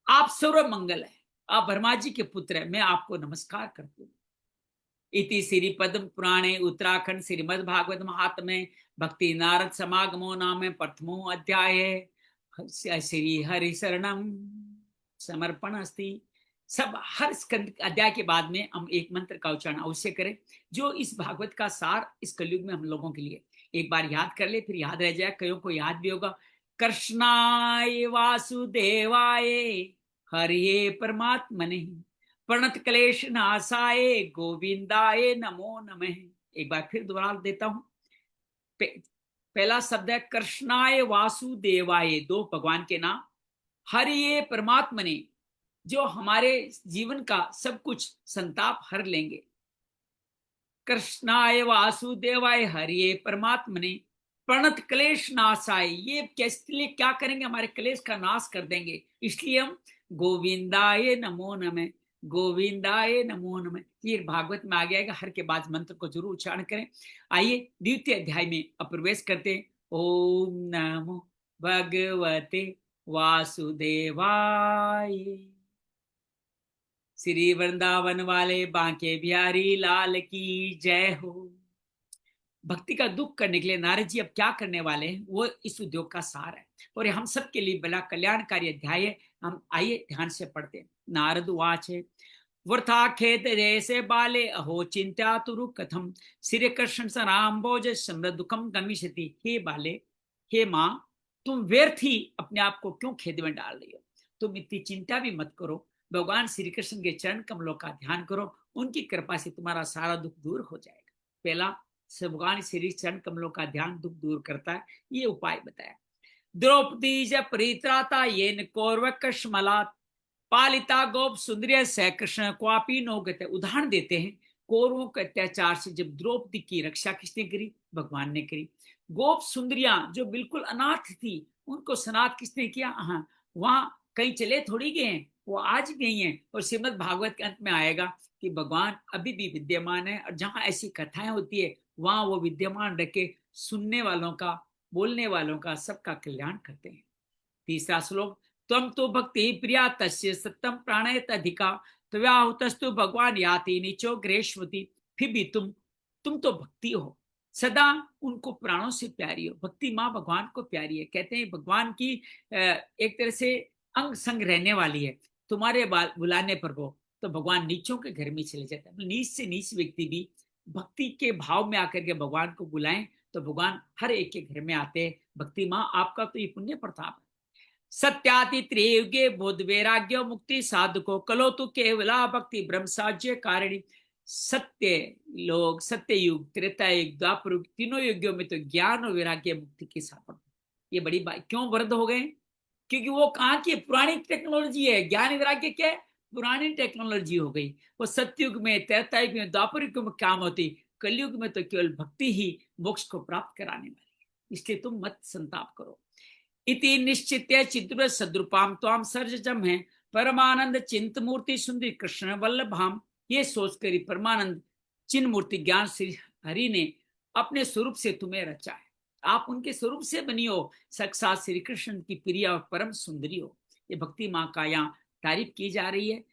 आप सर्व मंगल है, आप ब्रह्मा जी के पुत्र है, मैं आपको नमस्कार करती हूँ। इति श्री पद्म पुराणे उत्तराखंड श्रीमद् भागवत महात्म्ये भक्ति नारद समागमो नाम प्रथमो अध्याय। श्री हरि शरणम समर्पण अस्ति। सब हर स्कंद अध्याय के बाद में हम एक मंत्र का उच्चारण अवश्य करें, जो इस भागवत का सार इस कलयुग में हम लोगों के लिए एक बार याद कर ले, फिर याद रह जाए, कईयों को याद भी होगा। कृष्णाय वासुदेवाय हरिये परमात्मने प्रणत क्लेश नाशाय गोविंदाय नमो नमः। एक बार फिर दोहरा देता हूं। पहला शब्द है कृष्णाय वासुदेवाय, दो भगवान के नाम। हरिये परमात्मने, जो हमारे जीवन का सब कुछ संताप हर लेंगे। कृष्णाय वासुदेवाय हरिये परमात्मने प्रणत क्लेश नाशाय। ये किस लिए क्या करेंगे, हमारे क्लेश का नाश कर देंगे, इसलिए हम गोविंदाय नमो नमः, गोविंदाय नमो नमः। ये भागवत में आ गया है, हर के बाद मंत्र को जरूर उच्चारण करें। आइए द्वितीय अध्याय में प्रवेश करते हैं। ओम नमो भगवते वासुदेवाय। श्री वृंदावन वाले बांके बिहारी लाल की जय हो। भक्ति का दुख करने के लिए नारद जी अब क्या करने वाले हैं, वो इस उद्योग का सार है और ये हम सब के लिए बड़ा कल्याणकारी अध्याय है। हम आइए ध्यान से पढ़ते हैं। नारद वाच है, वृथा खेत जैसे बाले अहो चिंत्या तुरु कथम श्री कृष्ण सराम्बोज समृ दुखम गमिष्यति। हे बाले, हे माँ, तुम व्यर्थ ही अपने आप को क्यों खेद में डाल रही हो। तुम इतनी चिंता भी मत करो, भगवान श्री कृष्ण के चरण कमलों का ध्यान करो, उनकी कृपा से तुम्हारा सारा दुख दूर हो जाएगा। पहला, भगवान श्री चरण कमलों का ध्यान दुख दूर करता है, ये उपाय बताया। द्रौपदी ज परित्राता येन कौरव कश्मलात पालिता गोप सुंदरिय स कृष्ण क्वापी नो गते। उदाहरण देते हैं, कौरवों के अत्याचार से जब द्रौपदी की रक्षा किसने करी, भगवान ने करी। गोप सुंदरियां जो बिल्कुल अनाथ थी, उनको सनाथ किसने किया, हाँ, वहां कहीं चले थोड़ी गए हैं, वो आज गई हैं। और श्रीमद् भागवत के अंत में आएगा कि भगवान अभी भी विद्यमान है, और जहां ऐसी कथाएं होती है वहां वो विद्यमान रह के सुनने वालों का, बोलने वालों का, सबका कल्याण करते हैं। तीसरा श्लोक, तम तो भक्ति प्रिया तस्य सत्यम प्राणयत अधिका त्व्याहुतस्तु भगवान याति नीचो ग्रेश्वती। फिर भी तुम तो भक्ति हो, सदा उनको प्राणों से प्यारी हो। भक्ति माँ भगवान को प्यारी है, कहते हैं भगवान की एक तरह से अंग संग रहने वाली है। तुम्हारे बुलाने पर हो तो भगवान नीचों के घर में चले जाते हैं। नीच से नीच व्यक्ति भी भक्ति के भाव में आकर के भगवान को बुलाएं तो भगवान हर एक के घर में आते हैं। भक्ति माँ, आपका तो ये पुण्य प्रताप है। सत्याति त्रियुगे बोध वैराग्य मुक्ति साधको कलो तो केवला भक्ति ब्रह्म साज्य कारिणी। सत्य लोग, सत्य युग, त्रेता युग, द्वापर युग, तीनों युगों में तो ज्ञान और वैराग्य मुक्ति के साथ। ये बड़ी बात क्यों वृद्ध हो गए, क्योंकि वो कहाँ की पुरानी टेक्नोलॉजी है। ज्ञान वैराग्य क्या है, पुरानी टेक्नोलॉजी हो गई। वो सत्युग में, त्रेता युग में, द्वापर युग में काम होती, कलयुग में तो केवल भक्ति ही मोक्ष को प्राप्त कराने वाली है। इसलिए तुम मत संताप करो। इति निश्चित्य चित्र सद्रुपाम त्वाम सर्जम है परमानंद चिंत मूर्ति सुंदरी कृष्ण वल्लभाम। ये सोचकर परमानंद चिन्ह मूर्ति ज्ञान श्री हरि ने अपने स्वरूप से तुम्हें रचा है। आप उनके स्वरूप से बनी हो, साक्षात श्री कृष्ण की प्रिय और परम सुंदरी हो। ये भक्ति माँ का यहाँ तारीफ की जा रही है।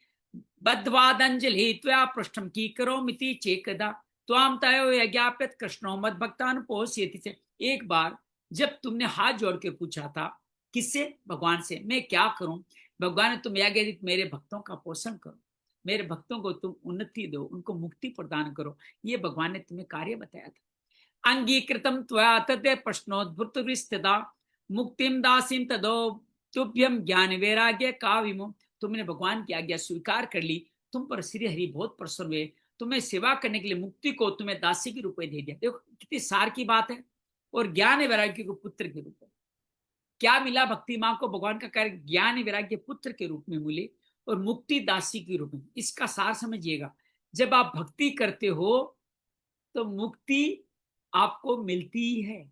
बद्धवादंजलि त्वया पृष्ठम की करो मिति चेकदा त्वाम तयो यज्ञापित कृष्णो मद भक्तान पोषयति से। एक बार जब तुमने हाथ जोड़ के पूछा था, किससे, भगवान से, मैं क्या करूं, भगवान ने तुम यज्ञ दी, मेरे भक्तों का पोषण करो, मेरे भक्तों को तुम उन्नति दो, उनको मुक्ति प्रदान करो। ये भगवान ने तुम्हें कार्य बताया था। अंगीकृतम त्वया तदे प्रश्नोद्भुत विस्तदा मुक्तिम दासीम तदो तुभ्यम ज्ञान वैराग्य का विमो। तुमने भगवान की आज्ञा स्वीकार कर ली, तुम पर श्री हरि बहुत प्रसन्न हुए, तुम्हें सेवा करने के लिए मुक्ति को तुम्हें दासी के रूप में दे दिया। देखो कितनी सार की बात है। और ज्ञान वैराग्य को पुत्र के रूप में क्या मिला, भक्ति माँ को भगवान का कार्य ज्ञान वैराग्य पुत्र के रूप में मिले और मुक्ति दासी के रूप में। इसका सार समझिएगा, जब आप भक्ति करते हो तो मुक्ति आपको मिलती ही है,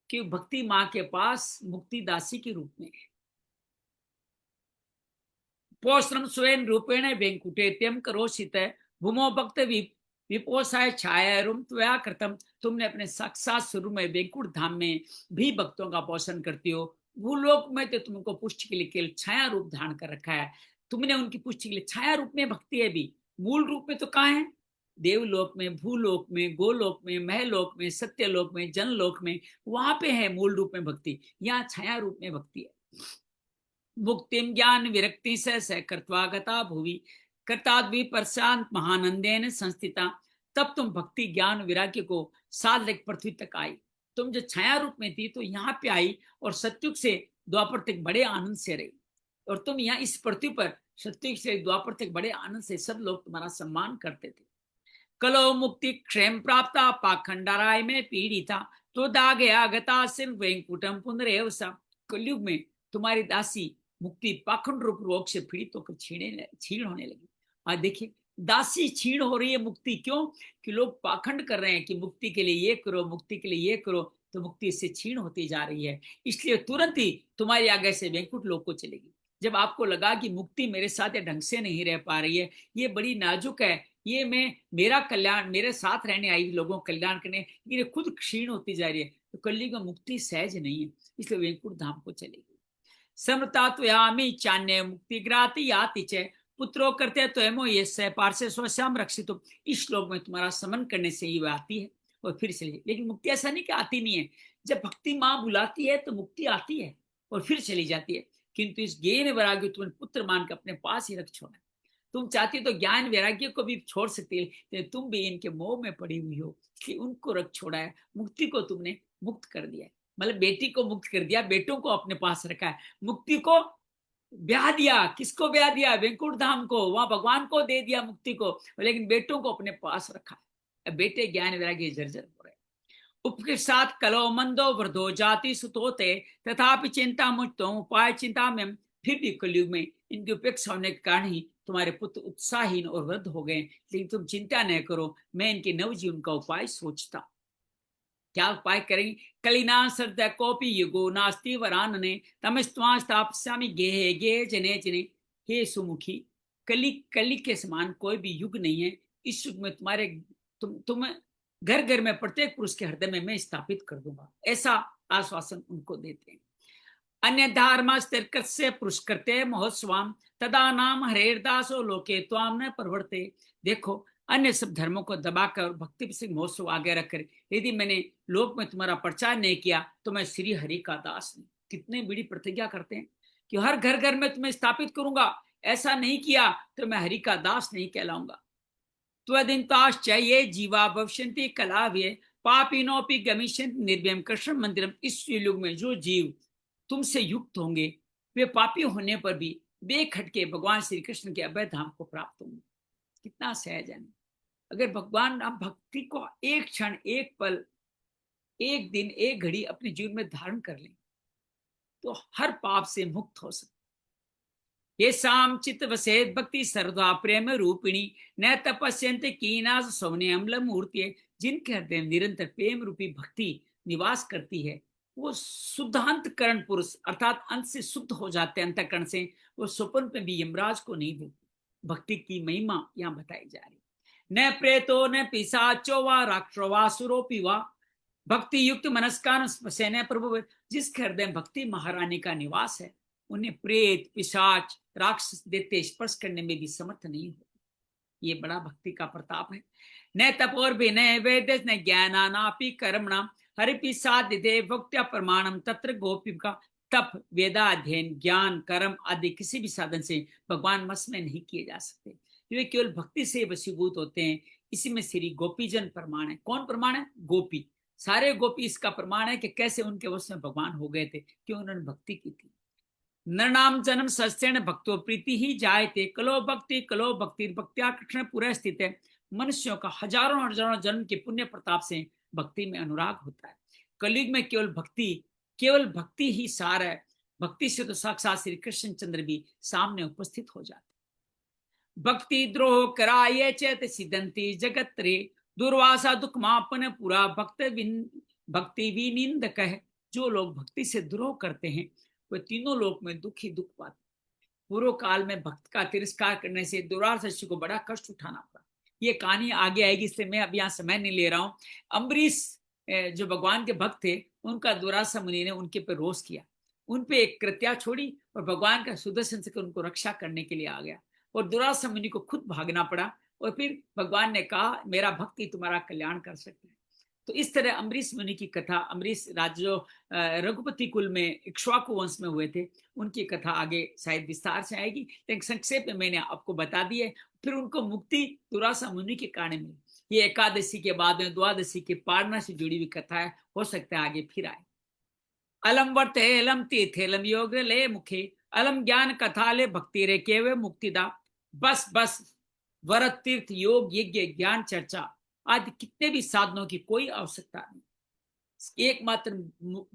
कि भक्ति माँ के पास मुक्ति दासी के रूप में है। पोषण स्वयं रूपेण वेंकुटेत्यम करोषित भूमो भक्त विपोषाय छाया रूम त्वया कृतम। तुमने अपने साक्षात स्वरूप में वेंकुट धाम में भी भक्तों का पोषण करती हो। भूलोक में तो तुमको पुष्टि के लिए केवल छाया रूप धारण कर रखा है। तुमने उनकी पुष्टि के लिए छाया रूप में भक्ति है भी, मूल रूप में तो कहाँ है, देवलोक में, भूलोक में, गोलोक में, महलोक में, सत्यलोक में, जनलोक में, वहां पे है मूल रूप में भक्ति। यहाँ छाया रूप में भक्ति है। मुक्तिम ज्ञान विरक्ति से कर्त्वागता भुवि कर्ताद्वी प्रशांत महानंदेन संस्थिता। तब तुम भक्ति ज्ञान वैराग्य को साध लेकर पृथ्वी तक आई। तुम जो छाया रूप में थी तो यहाँ पे आई और सत्युग से द्वापर तक बड़े आनंद से रही। और तुम यहाँ इस पृथ्वी पर सत्युग से द्वापर तक बड़े आनंद से सब लोग तुम्हारा सम्मान करते थे। कलो मुक्ति क्षेम प्राप्त पाखंडराय में पीड़िता तो दागे आगता सिर्फ वेंकुटम पुनरेव सा। कलयुग में तुम्हारी दासी मुक्ति पाखंड रूप रोग से पीड़ित होकर छीण होने लगी। और देखिए दासी छीण हो रही है मुक्ति। क्यों? कि लोग पाखंड कर रहे हैं कि मुक्ति के लिए ये करो, मुक्ति के लिए ये करो, तो मुक्ति इससे छीण होती जा रही है। इसलिए तुरंत ही तुम्हारी आगे से वैकुंठ लोक को चलेगी। जब आपको लगा कि मुक्ति मेरे साथ ढंग से नहीं रह पा रही है, ये बड़ी नाजुक है, ये मैं मेरा कल्याण, मेरे साथ रहने आई लोगों का कल्याण करने, ये खुद क्षीण होती जा रही है, तो कलयुग में मुक्ति सहज नहीं है, इसलिए वैकुंठ धाम को चलेगी। समतात्वयामि चान्य मुक्ति ग्राति याति च पुत्रो करते तो ये पार्श्व स्वश्याम रक्षित। इस श्लोक में तुम्हारा समन करने से ये आती है और फिर चली। लेकिन मुक्ति ऐसा नहीं कि आती नहीं है, जब भक्ति माँ बुलाती है तो मुक्ति आती है और फिर चली जाती है। किंतु इस ज्ञान वैराग्य तुम्हें पुत्र मान कर अपने पास ही रख छोड़ा। तुम चाहती तो ज्ञान वैराग्य को भी छोड़ सकती है, तो तुम भी इनके मोह में पड़ी हुई हो कि उनको रख छोड़ा है। मुक्ति को तुमने मुक्त कर दिया है, मतलब बेटी को मुक्त कर दिया, बेटों को अपने पास रखा है। मुक्ति को ब्याह दिया, किसको ब्याह दिया? वैकुंठ धाम को, वहां भगवान को दे दिया मुक्ति को, लेकिन बेटों को अपने पास रखा है। बेटे ज्ञान वैराग्य जर्जर हो रहे। उपकृष्टात् कलो मंदो वृद्धो जाति सुतोते तथापि चिंता मुझतो उपाय चिंता में। फिर भी कलयुग में इनकी उपेक्षा होने के कारण ही तुम्हारे पुत्र उत्साहहीन और वृद्ध हो गए। लेकिन तुम चिंता न करो, मैं इनके नवजीवन का उपाय सोचता। क्या उपाय करेंगे? कलिना सर्द कोपी युगो नास्ति वरानने तमस्त्वा स्थापस्यामि गेहे गे जने जने। हे सुमुखी, कली कली के समान कोई भी युग नहीं है। इस युग में तुम्हारे तुम घर घर में प्रत्येक पुरुष के हृदय में मैं स्थापित कर दूंगा, ऐसा आश्वासन उनको देते हैं। अन्य धर्मस्तिर्कस्य पुरस्कृते महोत्सवाम तदा नाम हरेरदासो लोके त्वाम न प्रवर्ते। देखो, अन्य सब धर्मों को दबाकर भक्ति से महोत्सव आगे रखकर यदि मैंने लोक में तुम्हारा प्रचार नहीं किया तो मैं श्री हरि का दास नहीं। कितने बड़ी प्रतिज्ञा करते हैं कि हर घर घर में तुम्हें स्थापित करूंगा, ऐसा नहीं किया तो मैं हरि का दास नहीं कहलाऊंगा। त्वदिन्ताश्च ये जीवा भविष्यन्ति कलाव्ये पापिनोपि गमिष्यन्ति निर्भयं कृष्ण मंदिरम। इस युग में जो जीव तुमसे युक्त होंगे वे पापी होने पर भी बेखटके भगवान श्री कृष्ण के अभय धाम को प्राप्त होंगे। कितना सहज है। अगर भगवान आप भक्ति को एक क्षण, एक पल, एक दिन, एक घड़ी अपने जीवन में धारण कर लें तो हर पाप से मुक्त हो सकते। ये शाम चित्त वसेत भक्ति सर्वदा प्रेम रूपिणी न तपस्यन्ते कीनास सौने अम्ल मूर्ति। जिनके हृदय में निरंतर प्रेम रूपी भक्ति निवास करती है वो शुद्धांतकरण पुरुष अर्थात अंत से शुद्ध हो जाते हैं। अंतकरण से वो स्वप्न में भी यमराज को नहीं देखते। भक्ति की महिमा यहाँ बताई जा रही। न प्रेतो न पिशाचो वा राक्षो वा सुरोपि वा भक्ति युक्त मनस्कार स्पशेन प्रभु। जिसके हृदय भक्ति महारानी का निवास है उन्हें प्रेत पिशाच राक्षस देते स्पर्श करने में भी समर्थ नहीं हो। ये बड़ा भक्ति का प्रताप है। न तपोर भी न वेद न ज्ञानानापि कर्मणाम हरिपि साध्य भक्त्या प्रमाणम तत्र गोपी का। तप, वेदाध्ययन, ज्ञान, कर्म आदि किसी भी साधन से भगवान वश में नहीं किए जा सकते। वे केवल भक्ति से वशीभूत होते हैं। इसी में श्री गोपीजन प्रमाण है। कौन प्रमाण है? गोपी। सारे गोपी इसका प्रमाण है कि कैसे उनके वश में भगवान हो गए थे, क्यों उन्होंने भक्ति की थी। नरनाम जन्म सस्तेन भक्तो प्रीति ही जायते कलो भक्ति भक्त्या कृष्ण पूरा स्थित है। मनुष्यों का हजारों हजारों जन्म के पुण्य प्रताप से भक्ति में अनुराग होता है। कलयुग में केवल भक्ति ही सार है। भक्ति से तो साक्षात श्री कृष्ण चंद्र भी सामने उपस्थित हो जाते। भक्ति द्रोह कराये चैत सिद्धंती जगत रे दुर्वासा दुख मापन पूरा भक्ति विनिंद कह। जो लोग भक्ति से द्रोह करते हैं वे तीनों लोक में दुख ही दुख पाते। पूर्व काल में भक्त का तिरस्कार करने से दुराशा को बड़ा कष्ट उठाना पड़ा। ये कहानी आगे आएगी, इसलिए मैं अब यहाँ समय नहीं ले रहा हूँ। अम्बरीश जो भगवान के भक्त थे उनका दुराशा मुनि ने उनके पे रोष किया, उन पे एक कृत्या छोड़ी और भगवान का सुदर्शन से उनको रक्षा करने के लिए आ गया और दुराशा मुनि को खुद भागना पड़ा। और फिर भगवान ने कहा मेरा भक्त ही तुम्हारा कल्याण कर सकता है। तो इस तरह अम्बरीश मुनि की कथा, अम्बरीश राज जो रघुपति कुल में इक्ष्वाकु वंश में हुए थे, उनकी कथा आगे शायद विस्तार से आएगी, लेकिन संक्षेप में मैंने आपको बता दी है। फिर उनको मुक्ति दुराशा मुनि के कारण मिली। ये एकादशी के बाद में द्वादशी के पारणा से जुड़ी हुई कथा है, हो सकता है आगे फिर आए। अलम वर्ते अलम तीर्थेलम योग ले मुखे अलम ज्ञान कथा ले भक्ति रे केवे मुक्तिदा। बस बस व्रत तीर्थ योग यज्ञ ज्ञान चर्चा आदि कितने भी साधनों की कोई आवश्यकता नहीं। एकमात्र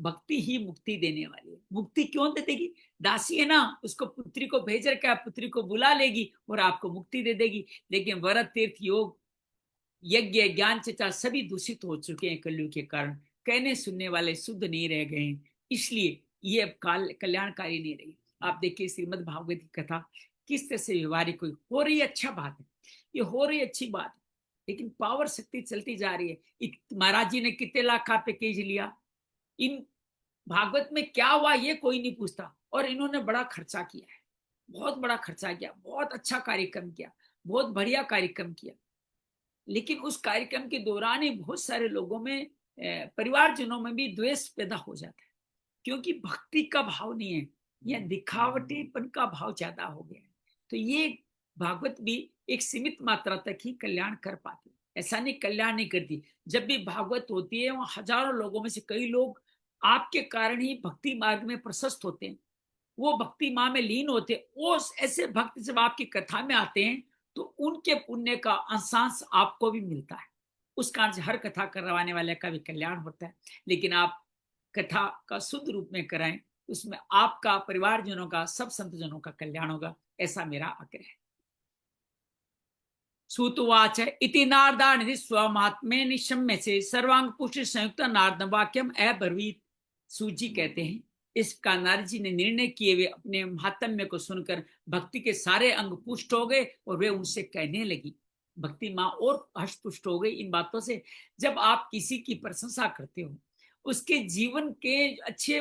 भक्ति ही मुक्ति देने वाली है। मुक्ति क्यों दे देगी? दासी है ना, उसको पुत्री को भेज रखा है, पुत्री को बुला लेगी और आपको मुक्ति दे देगी। लेकिन व्रत, तीर्थ, योग, यज्ञ, ज्ञान, चर्चा सभी दूषित हो चुके हैं कलयुग के कारण। कहने सुनने वाले शुद्ध नहीं रह गए हैं, इसलिए ये अब कल्याणकारी नहीं रही। आप देखिए श्रीमद् भागवत की कथा किस तरह से व्यवहारिक हो रही है। अच्छा बात है, ये हो रही अच्छी बात है, लेकिन पावर शक्ति चलती जा रही है। महाराज जी ने कितने लाख का पैकेज लिया, इन भागवत में क्या हुआ ये कोई नहीं पूछता, और इन्होंने बड़ा खर्चा किया है, बहुत बड़ा खर्चा किया, बहुत अच्छा कार्यक्रम किया, बहुत बढ़िया कार्यक्रम किया। लेकिन उस कार्यक्रम के दौरान ही बहुत सारे लोगों में, परिवारजनों में भी द्वेष पैदा हो जाता है, क्योंकि भक्ति का भाव नहीं है, या दिखावटीपन का भाव ज्यादा हो गया है। तो ये भागवत भी एक सीमित मात्रा तक ही कल्याण कर पाती है, ऐसा नहीं कल्याण नहीं करती। जब भी भागवत होती है वहां हजारों लोगों में से कई लोग आपके कारण ही भक्ति मार्ग में प्रशस्त होते हैं, वो भक्ति माँ में लीन होते हैं। वो ऐसे भक्त जब आपकी कथा में आते हैं तो उनके पुण्य का अंशांश आपको भी मिलता है। उस कारण से हर कथा करवाने वाले का भी कल्याण होता है। लेकिन आप कथा का शुद्ध रूप में कराएं, उसमें आपका, परिवारजनों का, सब संतजनों का कल्याण होगा, ऐसा मेरा आग्रह है। सूतवाच इति नारदानिधि स्वमात्मे निशम्य से सर्वांग पुष्ट संयुक्त नारद वाक्यम अब्रवीत। सूजी कहते हैं इसका नारद जी ने निर्णय किए हुए अपने महात्म्य को सुनकर भक्ति के सारे अंग पुष्ट हो गए और वे उनसे कहने लगी। भक्ति माँ और हष्टपुष्ट हो गई इन बातों से। जब आप किसी की प्रशंसा करते हो, उसके जीवन के अच्छे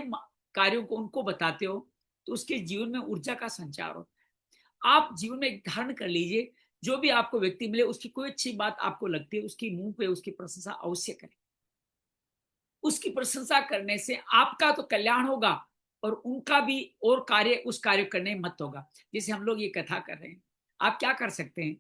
कार्यों को उनको बताते हो, तो उसके जीवन में ऊर्जा का संचार हो। आप जीवन में धारण कर लीजिए, जो भी आपको व्यक्ति मिले उसकी कोई अच्छी बात आपको लगती है, उसकी मुंह पे उसकी प्रशंसा अवश्य करें। उसकी प्रशंसा करने से आपका तो कल्याण होगा और उनका भी और कार्य, उस कार्य करने में मत होगा। जैसे हम लोग ये कथा कर रहे हैं, आप क्या कर सकते हैं,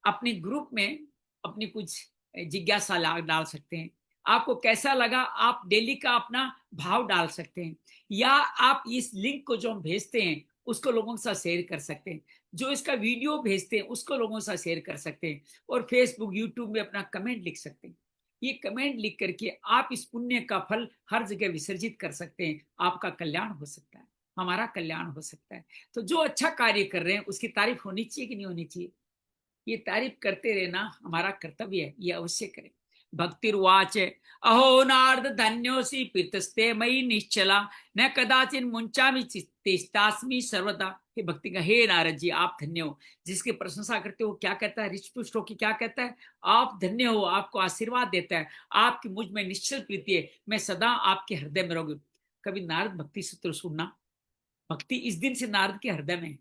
अपने ग्रुप में अपनी कुछ जिज्ञासा डाल सकते हैं। आपको कैसा लगा आप डेली का अपना भाव डाल सकते हैं, या आप इस लिंक को जो हम भेजते हैं उसको लोगों के साथ शेयर कर सकते हैं, जो इसका वीडियो भेजते हैं उसको लोगों के साथ शेयर कर सकते हैं, और फेसबुक, यूट्यूब में अपना कमेंट लिख सकते हैं। ये कमेंट लिख करके आप इस पुण्य का फल हर जगह विसर्जित कर सकते हैं। आपका कल्याण हो सकता है, हमारा कल्याण हो सकता है। तो जो अच्छा कार्य कर रहे हैं उसकी तारीफ होनी चाहिए कि नहीं होनी चाहिए? ये तारीफ करते रहना हमारा कर्तव्य है, ये अवश्य करें। भक्तिर्वाच अहो नारद धन्योसी पीतस्ते मई निश्चला न कदाचिन मुंचामी चित्तेस्तास्मि सर्वदा। हे भक्ति का, हे नारद जी आप धन्य हो। जिसकी प्रशंसा करते हो क्या कहता है, रिचपुष्ट होकर क्या कहता है, आप धन्य हो, आपको आशीर्वाद देता है, आपकी मुझ में निश्चल प्रीति है, मैं सदा आपके हृदय में रहूंगी। कभी नारद भक्ति सूत्र सुनना, भक्ति इस दिन से नारद के हृदय में है।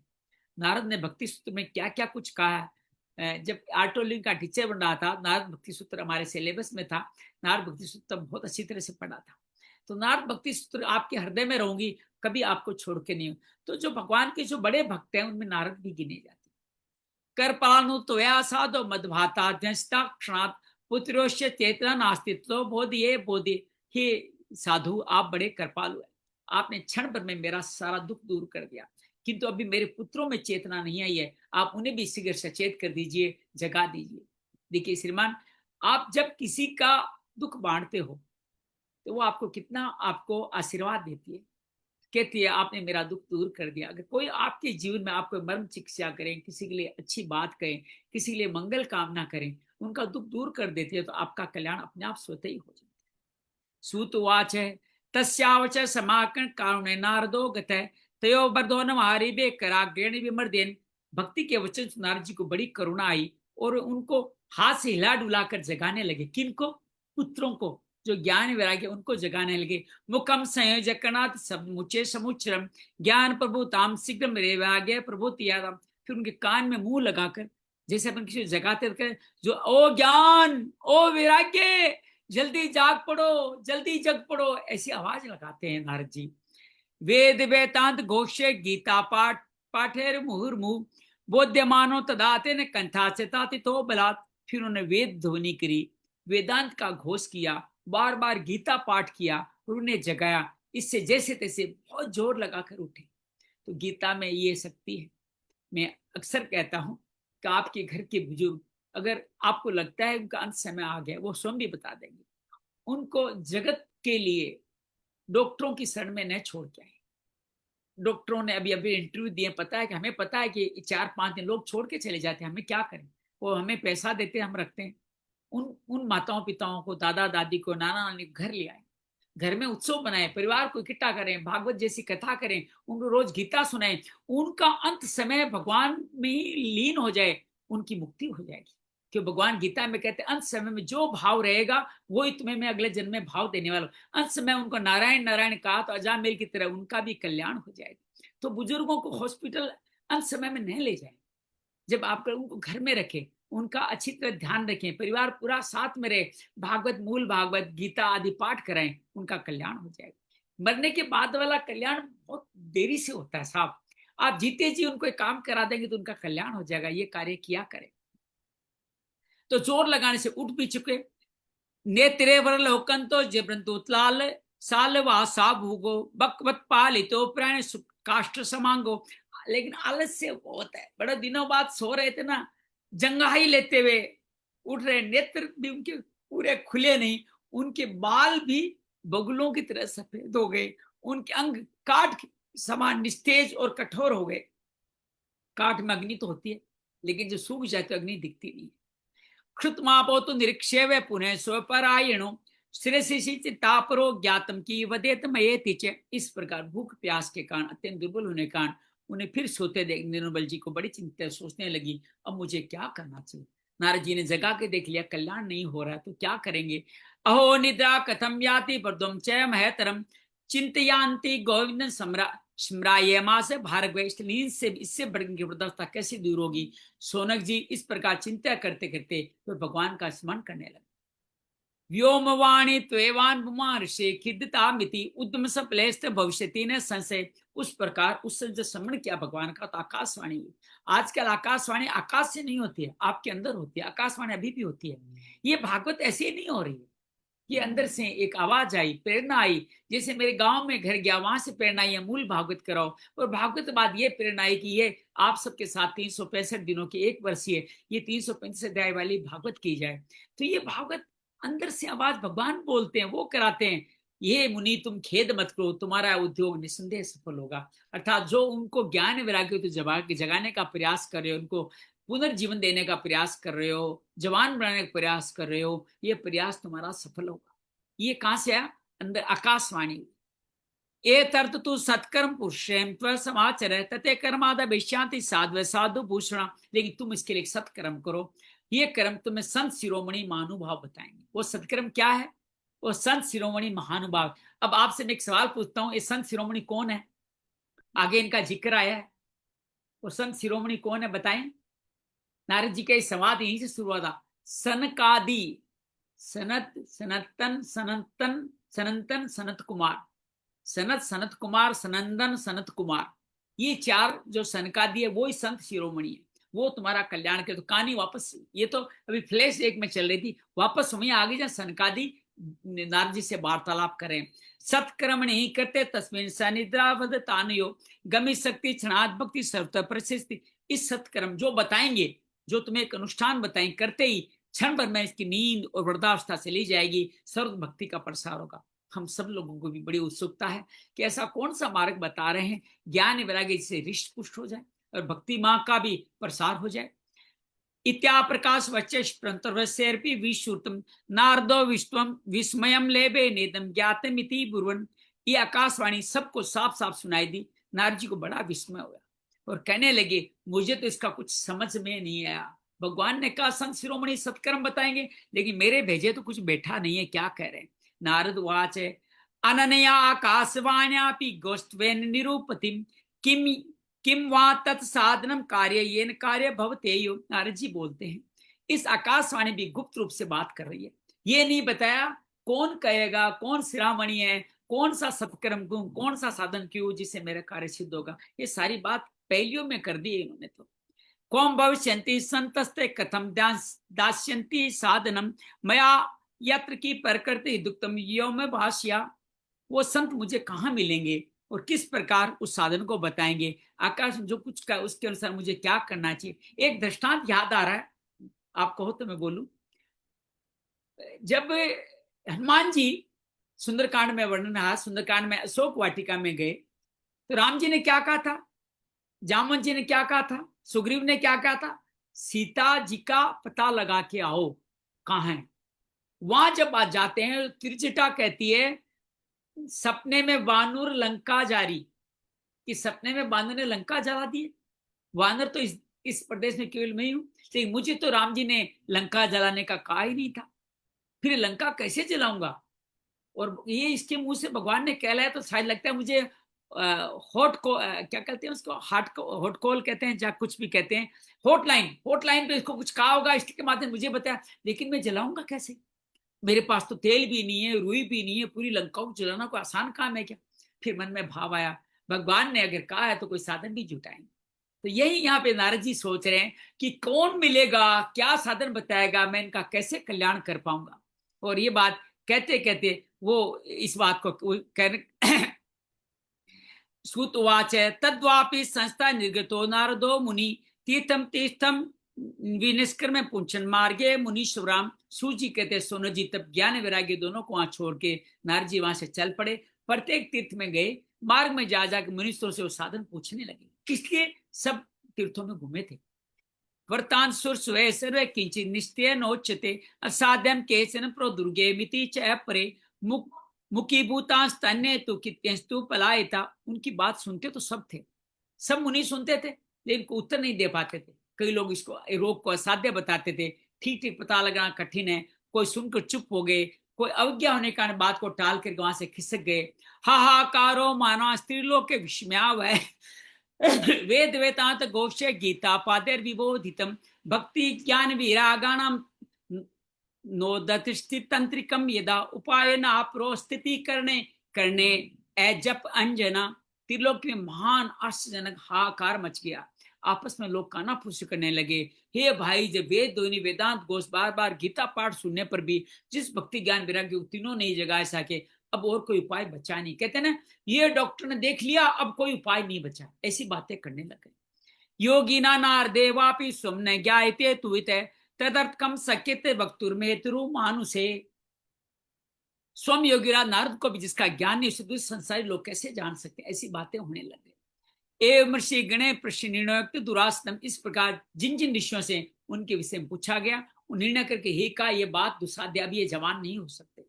नारद ने भक्ति सूत्र में क्या क्या कुछ कहा है। जब आर्टोलिंग का टीचर बन रहा था, नारद भक्ति सूत्र हमारे सिलेबस में था, नारद भक्ति सूत्र बहुत अच्छी तरह से पढ़ा था। तो नारद भक्ति सूत्र आपके हृदय में रहूंगी, कभी आपको छोड़ के नहीं हो। तो जो भगवान के जो बड़े भक्त हैं उनमें नारद भी गिने जाते हैं। कर पालनु त्वया साधो मदभाता क्षणात् पुत्रोश्य चेतना नास्तित्व बोधिये बोधि। हे साधु आप बड़े कृपालु है, आपने क्षण भर में मेरा सारा दुख दूर कर दिया, किंतु अभी मेरे पुत्रों में चेतना नहीं आई है, आप उन्हें भी शीघ्र सचेत कर दीजिए, जगा दीजिए। देखिए श्रीमान, आप जब किसी का दुख बांटते हो तो वो आपको कितना, आपको आशीर्वाद देती है, कहती है आपने मेरा दुख दूर कर दिया। अगर कोई आपके जीवन में आपको मर्म चिकित्सा करें, किसी के लिए अच्छी बात कहें, किसी के लिए मंगल कामना करें, उनका दुख दूर कर देती है, तो आपका कल्याण अपने आप स्वतः ही हो जाता है। सूतवाच तस्यावच समाकरण कारुण्य नारदो गतः तयो बर्दो न महारिबे कराग्रेण विमर्देन। भक्ति के वचन नारद जी को बड़ी करुणा आई और उनको हाथ से हिला डुला कर जगाने लगे। किनको? पुत्रों को, जो ज्ञान वैराग्य उनको जगाने लगे। मुखम संयोजकनाथ सब मुचे समुच्चरम ज्ञान प्रभु ताम शीघ्र वैराग्य प्रभु तियाराम। फिर उनके कान में मुंह लगाकर, जैसे अपन किसी जगाते रहते, जो ओ ज्ञान, ओ वैराग्य, जल्दी जाग पड़ो, जल्दी जग पड़ो, ऐसी आवाज लगाते हैं नारद जी। वेद वेदांत घोष्य गीता पाठ पाठेर मुहुर्मुहु बोध्यमानो तदाते न कंठा तो बलात्। फिर उन्होंने वेद ध्वनि करी, वेदांत का घोष किया, बार बार गीता पाठ किया और उन्हें जगाया। इससे जैसे तैसे बहुत जोर लगाकर उठे। तो गीता में ये शक्ति है। मैं अक्सर कहता हूं कि आपके घर के बुजुर्ग, अगर आपको लगता है उनका अंत समय आ गया, वो स्वयं भी बता देंगे। उनको जगत के लिए डॉक्टरों की शरण में न छोड़ के आए। डॉक्टरों ने अभी अभी इंटरव्यू दिए, पता है कि हमें पता है कि 4-5 दिन लोग छोड़ के चले जाते हैं, हमें क्या करें, वो हमें पैसा देते हैं, हम रखते हैं। उन उन माताओं पिताओं को, दादा दादी को, नाना नानी को घर ले आए, घर में उत्सव बनाए, परिवार को इकट्ठा करें, भागवत जैसी कथा करें, उनको रोज गीता सुनाएं, उनका अंत समय भगवान में ही लीन हो जाए, उनकी मुक्ति हो जाएगी। क्यों भगवान गीता में कहते हैं अंत समय में जो भाव रहेगा वो ही तुम्हें मैं अगले जन्म में भाव देने वाला हूं। अंत समय उनको नारायण नारायण कहा तो अजामिल की तरह उनका भी कल्याण हो जाएगा। तो बुजुर्गों को हॉस्पिटल अंत समय में नहीं ले जाए, जब आप उनको घर में रखें, उनका अच्छी तरह ध्यान रखें, परिवार पूरा साथ में रहे, भागवत, मूल भागवत, गीता आदि पाठ कराएं, उनका कल्याण हो जाएगा। मरने के बाद वाला कल्याण बहुत देरी से होता है साहब। आप जीते जी उनको एक काम करा देंगे तो उनका कल्याण हो जाएगा। ये कार्य किया करें। तो जोर लगाने से उठ भी चुके। नेत्रे वर लोकंतो जिब्रंतु लाल साल वासा भूगो बकवत पालितो प्राण काष्ठ समांगो। लेकिन आलस्य बहुत है, बड़े दिनों बाद सो रहे थे ना, जंगाई लेते हुए उठ रहे, नेत्र भी उनके पूरे खुले नहीं, उनके बाल भी बगुलों की तरह सफेद हो गए, उनके अंग काठ समान निस्तेज और कठोर हो गए। काठ में अग्नि तो होती है, लेकिन जो सूख जाए तो अग्नि दिखती नहीं। क्षुतमापो तो निरीक्षेव पुनः स्वपरायणो तापरो ज्ञातम की वदेत मयेति च। इस प्रकार भूख प्यास के कारण, अत्यंत दुर्बल होने के कारण उन्हें फिर सोते देख निर्बल जी को बड़ी चिंता, सोचने लगी अब मुझे क्या करना चाहिए। नारद जी ने जगा के देख लिया कल्याण नहीं हो रहा तो क्या करेंगे। अहो निद्रा कथम याति पर्दम चय महतरम चिंतयांति गोविंद स्मरायमा से भार्गव। नींद से इससे बढ़कर वृद्धावस्था कैसे दूर होगी। सोनक जी इस प्रकार चिंता करते करते तो भगवान का स्मरण करने लगे। व्योमवाणी त्वेवान बुमार्षे खिद्दता मिति उद्यम सप्लेस्त भविष्यति न संशय। उस प्रकार उस जो स्मरण किया भगवान का तो आकाशवाणी हुई। आजकल आकाशवाणी आकाश से नहीं होती है, आपके अंदर होती है। आकाशवाणी अभी भी होती है। ये भागवत ऐसे नहीं हो रही है, ये अंदर से एक आवाज आई, प्रेरणा आई। जैसे मेरे गांव में घर गया, वहां से प्रेरणा आई मूल भागवत कराओ, और भागवत बाद ये प्रेरणा आई कि ये आप सबके साथ 365 दिनों की एक वर्षीय ये 335 अध्याय वाली भागवत की जाए। तो ये भागवत अंदर से आवाज भगवान बोलते हैं, वो कराते हैं। ये मुनि तुम खेद मत करो, तुम्हारा उद्योग निस्संदेह सफल होगा। अर्थात जो उनको ज्ञान वैराग्य तो जगाने का प्रयास कर रहे हो, उनको पुनर्जीवन देने का प्रयास कर रहे हो, जवान बनाने का प्रयास कर रहे हो, ये प्रयास तुम्हारा सफल होगा। ये कहां से आया, अंदर आकाशवाणी। ए तर्त तू सत्कर्म पुरुषेम समाचर तथे कर्माद विश्यांति साधु साधु भूषण। लेकिन तुम इसके लिए सत्कर्म करो, ये कर्म तुम्हें संत शिरोमणि महानुभाव बताएंगे। वो सत्कर्म क्या है, वो संत शिरोमणि महानुभाव। अब आपसे मैं एक सवाल पूछता हूं, ये संत शिरोमणि कौन है। आगे इनका जिक्र आया है, वो संत शिरोमणि कौन है बताएं। नारद जी का संवाद यहीं से शुरू हुआ था। सनकादि, सनत सनतन सनतन सनंतन सनत कुमार, सनत सनत कुमार सनंदन सनत कुमार, ये चार जो सनकादि है वो ही संत शिरोमणि है। वो तुम्हारा कल्याण करे। तो कहानी वापस, ये तो अभी फ्लैश एक में चल रही थी, वापस वहीं आगे जा सनकादि नारद जी से वार्तालाप करें। सत्कर्म नहीं करते तस्मिन सनिद्रावद तानयो गमी शक्ति क्षणात भक्ति सर्वत प्रशस्ति। इस सत्कर्म जो बताएंगे, जो तुम्हें एक अनुष्ठान बताएंगे, करते ही क्षण भर में इसकी नींद और वृद्धावस्था से ली जाएगी, सर्व भक्ति का प्रसार होगा। हम सब लोगों को भी बड़ी उत्सुकता है कि ऐसा कौन सा मार्ग बता रहे हैं, ज्ञान वैराग्य से रिष्ट पुष्ट हो जाए और भक्ति माँ का भी प्रसार हो जाए। इत्या प्रकाश वच्चि विश्रुतम नारदो विश्वम विस्मयम लेबे नेदम ज्ञातम इति बुर्वन। ये आकाशवाणी सबको साफ साफ सुनाई दी। नारद जी को बड़ा विस्मय हुआ और कहने लगे मुझे तो इसका कुछ समझ में नहीं आया। भगवान ने कहा संत शिरोमणि सत्कर्म बताएंगे, लेकिन मेरे भेजे तो कुछ बैठा नहीं है, क्या कह रहे हैं। नारद वाच अननया आकाशवाण्यापि गोष्ठवेन निरूपतिम किम किम वा तत्साधनम कार्य येन कार्य भवतेयो। नारद जी बोलते हैं इस आकाशवाणी भी गुप्त रूप से बात कर रही है। ये नहीं बताया कौन कहेगा, कौन शिरोमणि है, कौन सा सत्कर्म क्यों, कौन सा साधन क्यों जिससे मेरा कार्य सिद्ध होगा। ये सारी बात पहलियों में कर दी है इन्होंने। तो कौन भविष्यन्ति संतस्ते कथम दास्यन्ति साधनम मया यत्र की प्रकृति दुक्तम यो में भाष्या। वो संत मुझे कहाँ मिलेंगे और किस प्रकार उस साधन को बताएंगे। आकाश जो कुछ का उसके अनुसार मुझे क्या करना चाहिए। एक दृष्टांत याद आ रहा है, आप कहो तो मैं बोलूं। जब हनुमान जी सुंदरकांड में वर्णन है, सुंदरकांड में अशोक वाटिका में गए तो राम जी ने क्या कहा था, जामवंत जी ने क्या कहा था, सुग्रीव ने क्या कहा था, सीता जी का पता लगा के आओ कहां है। वहां जब आ जाते हैं त्रिजटा कहती है सपने में वानर लंका जारी, कि सपने में वानर ने लंका जला दी। वानर तो इस प्रदेश में केवल मैं ही हूं, लेकिन मुझे तो राम जी ने लंका जलाने का कहा ही नहीं था, फिर लंका कैसे जलाऊंगा। और ये इसके मुंह से भगवान ने कहलाया तो शायद लगता है मुझे हॉट को क्या कहते हैं उसको, हॉट कॉल कहते हैं या कुछ भी कहते हैं, हॉटलाइन, हॉटलाइन पे इसको कुछ कहा होगा, इसके माध्यम मुझे बताया, लेकिन मैं जलाऊंगा कैसे, मेरे पास तो तेल भी नहीं है, रुई भी नहीं है, पूरी लंका को जलाना कोई आसान काम है क्या। फिर मन में भाव आया, भगवान ने अगर कहा है तो कोई साधन भी जुटाएंगे। तो यही यहाँ पे नारद जी सोच रहे हैं कि कौन मिलेगा, क्या साधन बताएगा, मैं इनका कैसे कल्याण कर पाऊंगा। और ये बात कहते कहते वो इस बात को कह श्रुतवाच तद्वापि संस्था निर्गतो नारदो मुनि तीर्थम तीर्थम विनिष्क्रम पुंछन मार्गे मुनीश्वराम। सूजी कहते सोनो जी तब ज्ञान वैराग्य दोनों को वहां छोड़ के नारद जी वहां से चल पड़े, प्रत्येक तीर्थ में गए, मार्ग में जा जाकर मुनीश्वरों से वो साधन पूछने लगे, इसलिए सब तीर्थों में घूमे थे। वर्तान सुर स्वे सर्वे किंचित निश्चय नोच्यते असाध्यम केचन प्रोदुर्गे मिति च परे मुख मुखी भूतांस तन्ने तो कित्यस्तु पलायता। उनकी बात सुनते तो सब थे, सब मुनि सुनते थे, लेकिन को उत्तर नहीं दे पाते थे। कई लोग इसको रोग को असाध्य बताते थे, ठीक ठीक पता लगाना कठिन है, कोई सुनकर चुप हो गए, कोई अवज्ञा होने के कारण बात को टाल कर वहां से खिसक गए। हाहाकारो माना स्त्रीलोक के विस्मया वह वेद वेदांत गोष्य गीता पादेर विबोधितम भक्ति ज्ञान विरागाणाम नोदतिष्ठितंत्रिकम यदा उपायन आप्रो स्थिति करने करने जप अंजना। त्रिलोक में महान आश्चर्यजनक हाकार मच गया, आपस में लोग काना फूसी करने लगे। हे भाई, जब वेद ध्वनि वेदांत घोष बार बार गीता पाठ सुनने पर भी जिस भक्ति ज्ञान वैराग्य तीनों नहीं जगा सके, अब और कोई उपाय बचा नहीं। कहते ना, ये डॉक्टर ने देख लिया, अब कोई उपाय नहीं बचा, ऐसी बातें करने लगे। योगिना नार देवापि स्वम्न ज्ञायते तुवित तदर्थकम सकित वक्तुर्मेतरु मानुषे। स्वम योगीराज नारद को भी जिसका ज्ञान नहीं, उसे दूसरे संसारी लोग कैसे जान सकते, ऐसी बातें होने लगे। एवं ऋषि गणे प्रश्न निर्णय दुरास्तम, इस प्रकार जिन जिन ऋषियों से उनके विषय में पूछा गया, निर्णय करके हे का ये बात दुसाध्य, अभी ये जवान नहीं हो सकते।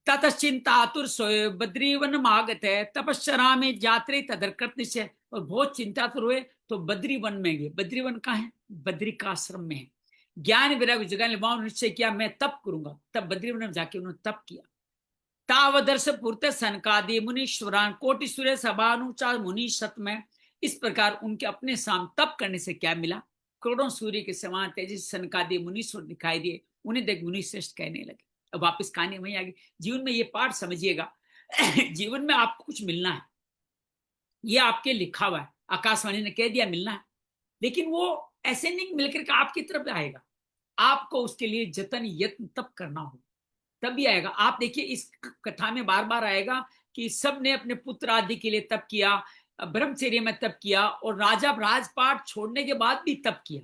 ततश्चिंतातुर सोए बद्रीवन मागत है तपस्या में जात्रे तदरकृत निश्चय। और बहुत चिंतातुर हुए तो बद्रीवन में गए। बद्रीवन कहाँ है, बद्रिकाश्रम में है। ज्ञान वैराग्य जगह वहां निश्चय किया मैं तप करूंगा, तब बद्रीवन में जाके उन्होंने तप किया। तावदर्श पूर्त सनकादि मुनीश्वरान कोटि सूर्य सभानुचार मुनि सत में। इस प्रकार उनके अपने साम तप करने से क्या मिला, करोड़ों सूर्य के समान तेजस सनकादि मुनीश्वर दिखाई दिए, उन्हें देख मुनि श्रेष्ठ कहने लगे। अब वापिस कहानी वहीं आ गई। जीवन में ये पाठ समझिएगा जीवन में आपको कुछ मिलना है, ये आपके लिखा हुआ है, आकाशवाणी ने कह दिया मिलना है, लेकिन वो ऐसे नहीं मिलकर के आपकी तरफ आएगा, आपको उसके लिए जतन यत्न तब करना हो, तभी आएगा। आप देखिए इस कथा में बार बार आएगा कि सब ने अपने पुत्र आदि के लिए तप किया, ब्रह्मचर्य में तप किया, और राजा राजपाट छोड़ने के बाद भी तप किया।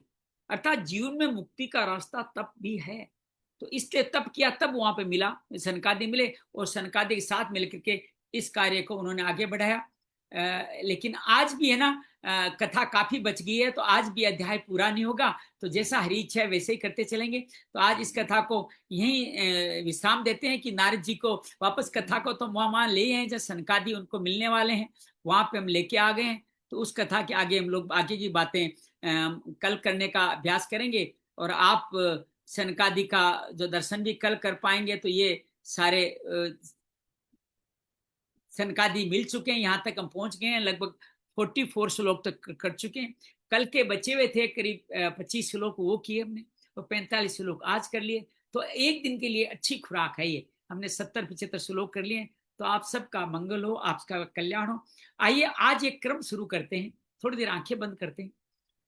अर्थात जीवन में मुक्ति का रास्ता तप भी है। तो इसलिए तप किया, तब वहां पे मिला, सनकादि मिले, और सनकादि के साथ मिलकर के इस कार्य को उन्होंने आगे बढ़ाया। लेकिन आज भी है ना, कथा काफी बच गई है, तो आज भी अध्याय पूरा नहीं होगा, तो जैसा हरी इच्छा है वैसे ही करते चलेंगे। तो आज इस कथा को यही विश्राम देते हैं कि नारद जी को वापस कथा को तो वहां ले आए जब सनकादि उनको मिलने वाले हैं, वहां पे हम लेके आ गए हैं। तो उस कथा के आगे हम लोग आगे की बातें कल करने का अभ्यास करेंगे। और आप सनकादि का जो दर्शन भी कल कर पाएंगे, तो ये सारे सनकादि मिल चुके हैं, यहाँ तक हम पहुंच गए हैं, लगभग 44 श्लोक तक कर चुके हैं। कल के बचे हुए थे करीब 25 श्लोक, वो किए हमने, और 45 श्लोक आज कर लिए। तो एक दिन के लिए अच्छी खुराक है ये, हमने 70-75 श्लोक कर लिए। तो आप सबका मंगल हो, आपका कल्याण हो। आइए आज एक क्रम शुरू करते हैं, थोड़ी देर आंखें बंद करते हैं,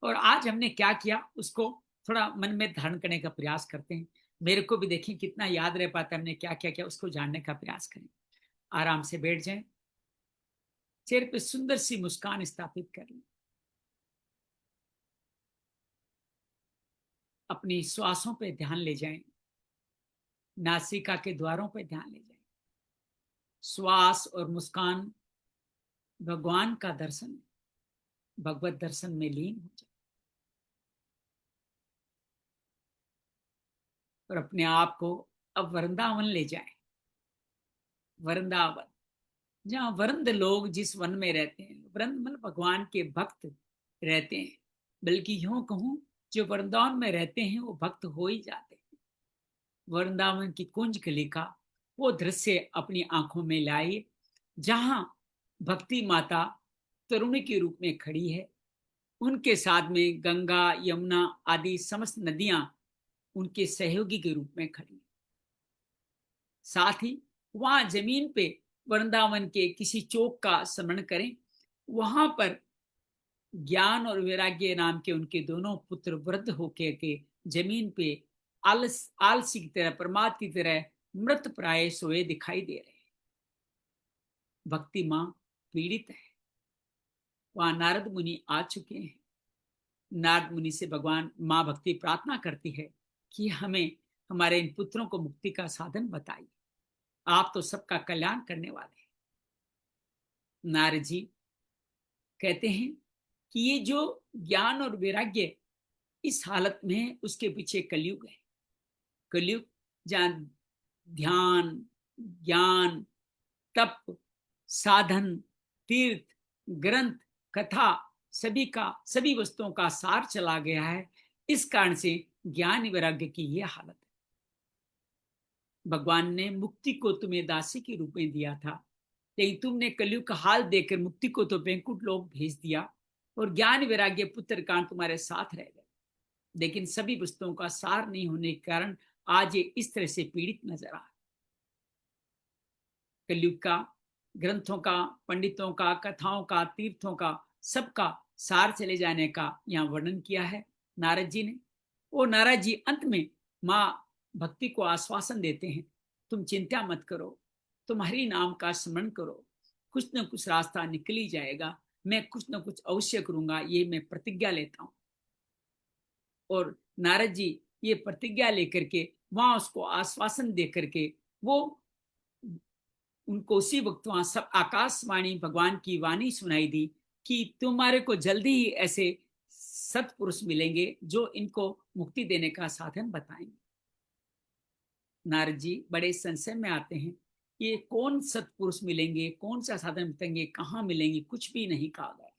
और आज हमने क्या किया उसको थोड़ा मन में धारण करने का प्रयास करते हैं। मेरे को भी देखें कितना याद रह पाता है हमने क्या क्या किया, उसको जानने का प्रयास करें। आराम से बैठ जाएं, चेहरे पे सुंदर सी मुस्कान स्थापित कर लें, अपनी श्वासों पे ध्यान ले जाएं, नासिका के द्वारों पे ध्यान ले जाएं। श्वास और मुस्कान भगवान का दर्शन, भगवत दर्शन में लीन हो जाए और अपने आप को अब वृंदावन ले जाए। वृंदावन, जहाँ वृंद लोग जिस वन में रहते हैं, वृंद मतलब भगवान के भक्त रहते हैं, बल्कि यूं कहूं जो वृंदावन में रहते हैं वो भक्त हो ही जाते हैं। वृंदावन की कुंज कलिका वो दृश्य अपनी आंखों में लाए, जहां भक्ति माता तरुणी के रूप में खड़ी है, उनके साथ में गंगा यमुना आदि समस्त नदियां उनके सहयोगी के रूप में खड़ी। साथ ही वहां जमीन पे वृंदावन के किसी चौक का स्मरण करें, वहां पर ज्ञान और वैराग्य नाम के उनके दोनों पुत्र वृद्ध होके के जमीन पे आलसी की तरह, प्रमाद की तरह मृत प्राय सोए दिखाई दे रहे हैं। भक्ति माँ पीड़ित है। वहां नारद मुनि आ चुके हैं। नारद मुनि से भगवान माँ भक्ति प्रार्थना करती है कि हमें हमारे इन पुत्रों को मुक्ति का साधन बताइए, आप तो सबका कल्याण करने वाले हैं। नारद जी कहते हैं कि ये जो ज्ञान और वैराग्य इस हालत में है, उसके पीछे कलयुग है। कलयुग जहां ध्यान, ज्ञान, तप, साधन, तीर्थ, ग्रंथ, कथा सभी वस्तुओं का सार चला गया है। इस कारण से ज्ञान वैराग्य की यह हालत है। भगवान ने मुक्ति को तुम्हें दासी के रूप में दिया था, लेकिन तुमने कलयुग का हाल देखकर मुक्ति को तो बैंकुट लोग भेज दिया और ज्ञान वैराग्य पुत्र कांड तुम्हारे साथ रह गए। लेकिन सभी वस्तुओं का सार नहीं होने के कारण आज ये इस तरह से पीड़ित नजर आ रहा है। कलयुग का ग्रंथों का, पंडितों का, कथाओं का, तीर्थों का, सबका सार चले जाने का यहाँ वर्णन किया है नारद जी ने। वो नारद जी अंत में माँ भक्ति को आश्वासन देते हैं, तुम चिंता मत करो, तुम हरि नाम का स्मरण करो, कुछ न कुछ रास्ता निकल ही जाएगा, मैं कुछ न कुछ अवश्य करूंगा, ये मैं प्रतिज्ञा लेता हूं। और नारद जी ये प्रतिज्ञा लेकर के वहां उसको आश्वासन दे करके वो उनको उसी वक्त वहां सब आकाशवाणी भगवान की वाणी सुनाई दी कि तुम्हारे को जल्दी ही ऐसे सत्पुरुष मिलेंगे जो इनको मुक्ति देने का साधन बताएंगे। नारद जी बड़े संशय में आते हैं, ये कौन सत्पुरुष मिलेंगे, कौन सा साधन बताएंगे, कहाँ मिलेंगे, कुछ भी नहीं कहा गया।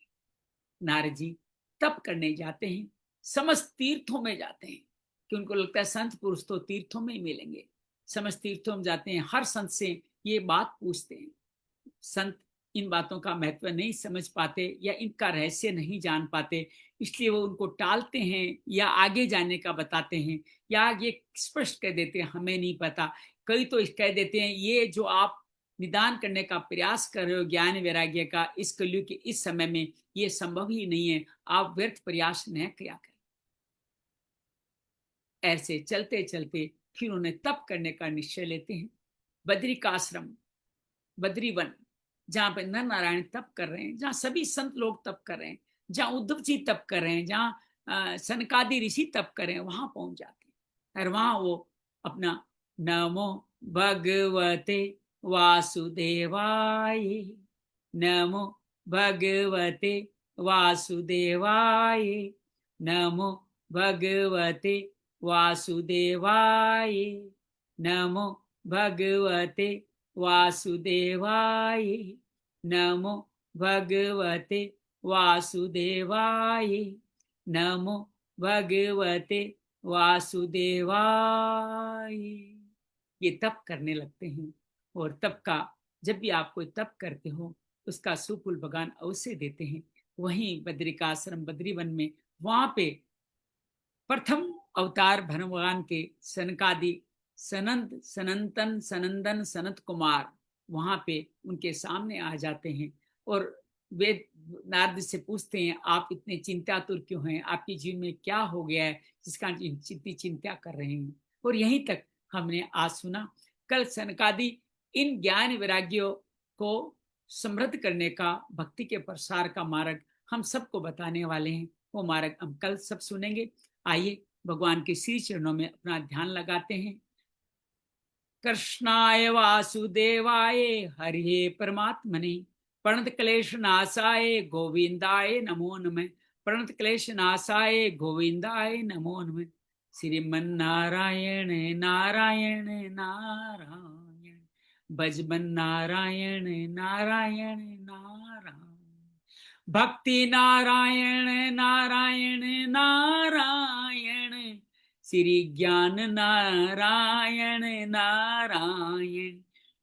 नारद जी तप करने जाते हैं, समस्त तीर्थों में जाते हैं कि उनको लगता है संत पुरुष तो तीर्थों में ही मिलेंगे। समस्त तीर्थों में जाते हैं, हर संत से ये बात पूछते हैं। संत इन बातों का महत्व नहीं समझ पाते या इनका रहस्य नहीं जान पाते, इसलिए वो उनको टालते हैं या आगे जाने का बताते हैं या ये स्पष्ट कह देते हैं हमें नहीं पता। कई तो कह देते हैं ये जो आप निदान करने का प्रयास कर रहे हो ज्ञान वैराग्य का इस कलयुग के इस समय में, ये संभव ही नहीं है, आप व्यर्थ प्रयास न किया करें। ऐसे चलते चलते फिर उन्हें तप करने का निश्चय लेते हैं। बद्री का आश्रम, बद्रीवन, जहां पर नर नारायण तप कर रहे हैं, जहां सभी संत लोग तप कर रहे हैं, जहां उद्धव जी तप कर रहे हैं, जहां सनकादि ऋषि तप कर रहे हैं, वहां पहुंच जाते हैं। और वहां वो अपना नमो भगवते वासुदेवाय, नमो भगवते वासुदेवाय, नमो भगवते वासुदेवाय, नमो भगवते वासुदेवाय, नमो भगवते वासुदेवाय, नमो भगवते वासुदेवाय। ये तप करने लगते हैं और तप का जब भी आप कोई तप करते हो उसका सुफल भगवान अवश्य देते हैं। वहीं बद्रिकाश्रम बद्रीवन में वहां पे प्रथम अवतार भगवान के सनकादि सनंद सनंतन सनंदन सनत कुमार वहां पे उनके सामने आ जाते हैं और वे नारद से पूछते हैं आप इतने चिंतातुर क्यों हैं, आपके जीवन में क्या हो गया है जिसका इतनी चिंता कर रहे हैं। और यहीं तक हमने आज सुना। कल सनकादि इन ज्ञान वैराग्यों को समृद्ध करने का, भक्ति के प्रसार का मार्ग हम सबको बताने वाले हैं। वो मार्ग हम कल सब सुनेंगे। आइए भगवान के श्री चरणों में अपना ध्यान लगाते हैं। कृष्णाय वासुदेवाय हरे परमात्मने प्रणत क्लेश नाशाय गोविंदाय नमो नमः। प्रणत क्लेश नाशाय गोविंदाय नमो नमः। श्रीमन नारायण नारायण नारायण भजमन नारायण नारायण नारायण भक्ति नारायण नारायण नारायण श्री ज्ञान नारायण नारायण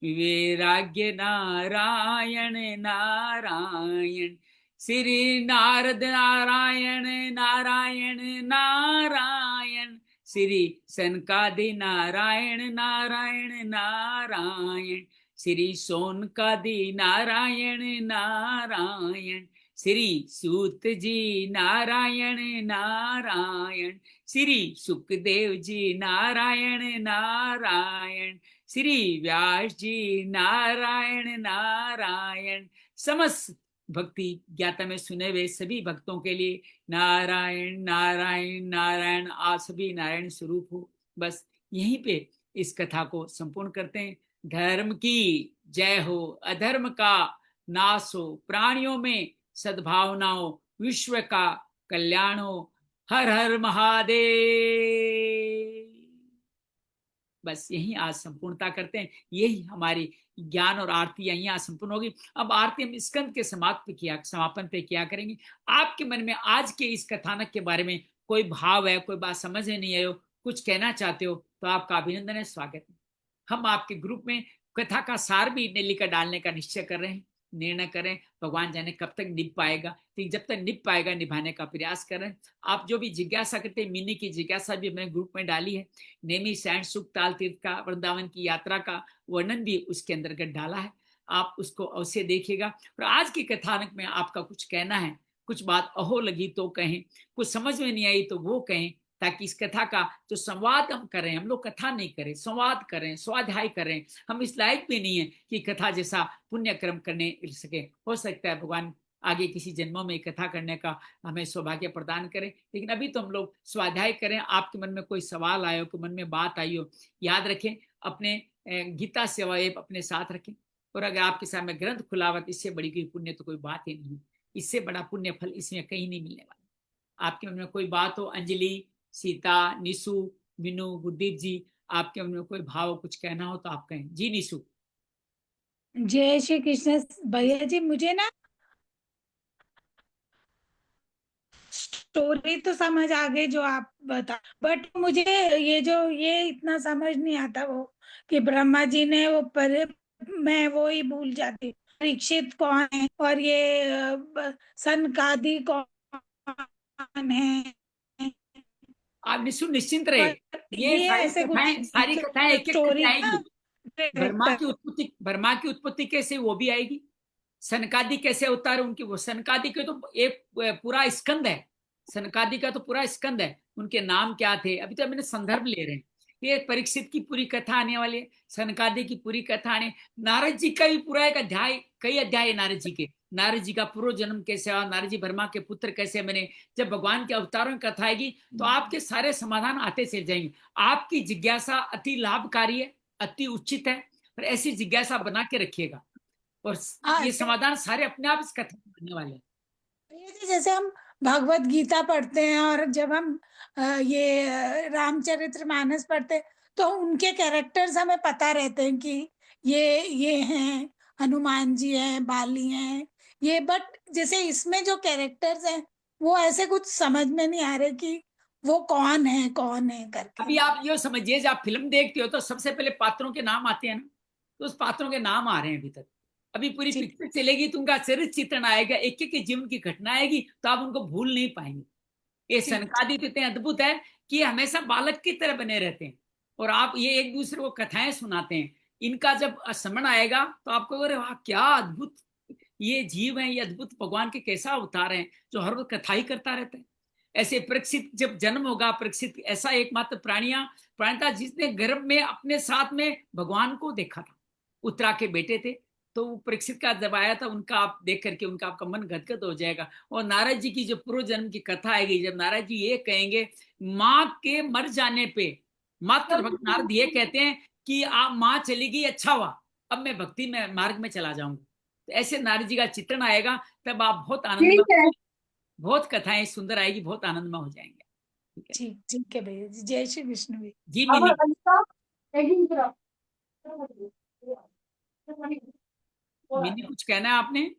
वैराग्य नारायण नारायण श्री नारद नारायण नारायण नारायण श्री सनकादि नारायण नारायण नारायण श्री सोनकादि नारायण नारायण श्री सूत जी नारायण नारायण श्री सुखदेव जी नारायण नारायण श्री व्यास जी नारायण नारायण। समस्त भक्ति ज्ञाता में सुने हुए सभी भक्तों के लिए नारायण नारायण नारायण। आप सभी नारायण स्वरूप हो। बस यहीं पे इस कथा को संपूर्ण करते हैं। धर्म की जय हो, अधर्म का नाश हो, प्राणियों में सद्भावना हो, विश्व का कल्याण हो। हर हर महादेव। बस यही आज संपूर्णता करते हैं। यही हमारी ज्ञान और आरती यही आज संपूर्ण होगी। अब आरती हम स्कंद के समापन पे किया करेंगे। आपके मन में आज के इस कथानक के बारे में कोई भाव है, कोई बात समझ में नहीं आई हो, कुछ कहना चाहते हो तो आपका अभिनंदन है, स्वागत है। हम आपके ग्रुप में कथा का सार भी लिखकर डालने का निश्चय कर रहे हैं, निर्णय करें। भगवान जाने कब तक निभ पाएगा, तो जब तक निभ पाएगा निभाने का प्रयास करें। आप जो भी जिज्ञासा करते हैं, मीनी की जिज्ञासा भी मैंने ग्रुप में डाली है। नेमी सैंड सुख ताल तीर्थ का, वृंदावन की यात्रा का वर्णन भी उसके अंतर्गत डाला है। आप उसको अवश्य देखिएगा। और आज की कथानक में आपका कुछ कहना है, कुछ बात अहो लगी तो कहें, कुछ समझ में नहीं आई तो वो कहें, ताकि इस कथा का जो संवाद हम करें, हम लोग कथा नहीं करें, संवाद करें, स्वाध्याय करें। हम इस लायक भी नहीं है कि कथा जैसा पुण्य कर्म करने सके। हो सकता है भगवान आगे किसी जन्मों में कथा करने का हमें सौभाग्य प्रदान करें, लेकिन अभी तो हम लोग स्वाध्याय करें। आपके मन में कोई सवाल आयो, कोई मन में बात आई हो, याद रखें अपने गीता सेवा ऐप अपने साथ रखें। और अगर आपके सामने ग्रंथ खुलावत, इससे बड़ी कोई पुण्य तो कोई बात ही नहीं है। इससे बड़ा पुण्य फल इसमें कहीं नहीं मिलने वाला। आपके मन में कोई बात हो, अंजलि, सीता, निशु, मीनू, गुरदीप जी, आपके मन में कोई भाव, कुछ कहना हो तो आप कहें। जी निशु। जय श्री कृष्ण भैया जी। मुझे ना स्टोरी तो समझ आ गई जो आप बता, बट मुझे ये इतना समझ नहीं आता वो कि ब्रह्मा जी ने वो पर, मैं वो ही भूल जाती। परीक्षित कौन है और ये सनकादि कौन है? आप निशु निश्चिंत रहे, ये ये ऐसे कुछ सारी कथाएं एक एक करके स्टोरी आएगी। ना कैरेक्टर। ब्रह्मा की उत्पत्ति कैसे, वो भी आएगी। सनकादि कैसे अवतार उनकी, वो सनकादि के तो एक पूरा स्कंद है। सनकादि का तो पूरा स्कंद है। उनके नाम क्या थे, अभी तो मैंने संदर्भ ले रहे हैं। ये परीक्षित की पूरी कथा आने वाली है, सनकादि की पूरी कथा आने, नारद जी का भी पूरा एक अध्याय, कई अध्याय है नारद जी के। नारद जी का पूर्व जन्म कैसे हुआ, नारद जी ब्रह्मा के पुत्र कैसे बने। जब भगवान के अवतारों की कथा आएगी तो आपके सारे समाधान आते चले जाएंगे। आपकी जिज्ञासा अति लाभकारी है, अति उचित है, और ऐसी जिज्ञासा बना के रखिएगा। और ये समाधान सारे अपने आप इस कथा में बनने वाले हैं। जैसे हम भगवत गीता पढ़ते हैं और जब हम ये रामचरितमानस पढ़ते हैं तो उनके कैरेक्टर्स हमें पता रहते हैं कि ये हैं, हनुमान जी हैं, बाली हैं, ये। बट जैसे इसमें जो कैरेक्टर्स हैं वो ऐसे कुछ समझ में नहीं आ रहे कि वो कौन है करके। अभी आप ये समझिए, जब आप फिल्म देखते हो तो सबसे पहले पात्रों के नाम आते हैं ना, तो उस पात्रों के नाम आ रहे हैं अभी तक। अभी पूरी पिक्चर चलेगी तो उनका चरित्र चित्रण आएगा, एक एक जीवन की घटना आएगी, तो आप उनको भूल नहीं पाएंगे। ये सनकादि तो इतने अद्भुत है कि हमेशा बालक की तरह बने रहते हैं, और आप ये एक दूसरे को कथाएं सुनाते हैं। इनका जब स्मरण आएगा तो आपको अरे वाह क्या अद्भुत ये जीव है, ये अद्भुत भगवान के कैसा अवतार है, जो हर वक्त कथा ही करता रहता है। ऐसे परीक्षित जब जन्म होगा, परीक्षित ऐसा एकमात्र प्राणी था जिसने गर्भ में अपने साथ में भगवान को देखा था। उत्तरा के बेटे थे, तो परीक्षित का जब आया था, उनका आप देख करके उनका आपका मन गदगद हो जाएगा। और नारद जी की जो पूर्व जन्म की कथा आएगी, जब नारद जी ये कहेंगे माँ के मर जाने पे, मात्र भक्त नारद ये कहते हैं कि आप माँ चली गई, अच्छा हुआ, अब मैं भक्ति में मार्ग में चला जाऊंगा। तो ऐसे नारद जी का चित्रण आएगा, तब आप बहुत आनंद में, ठीक है। बहुत कथाएं सुंदर आएगी, बहुत आनंद में हो जाएंगे। ठीक है ठीक है भैया जी, जय श्री विष्णु भैया। जी। अब मिनी, अनिता एक तरफ मिनी कुछ कहना है आपने?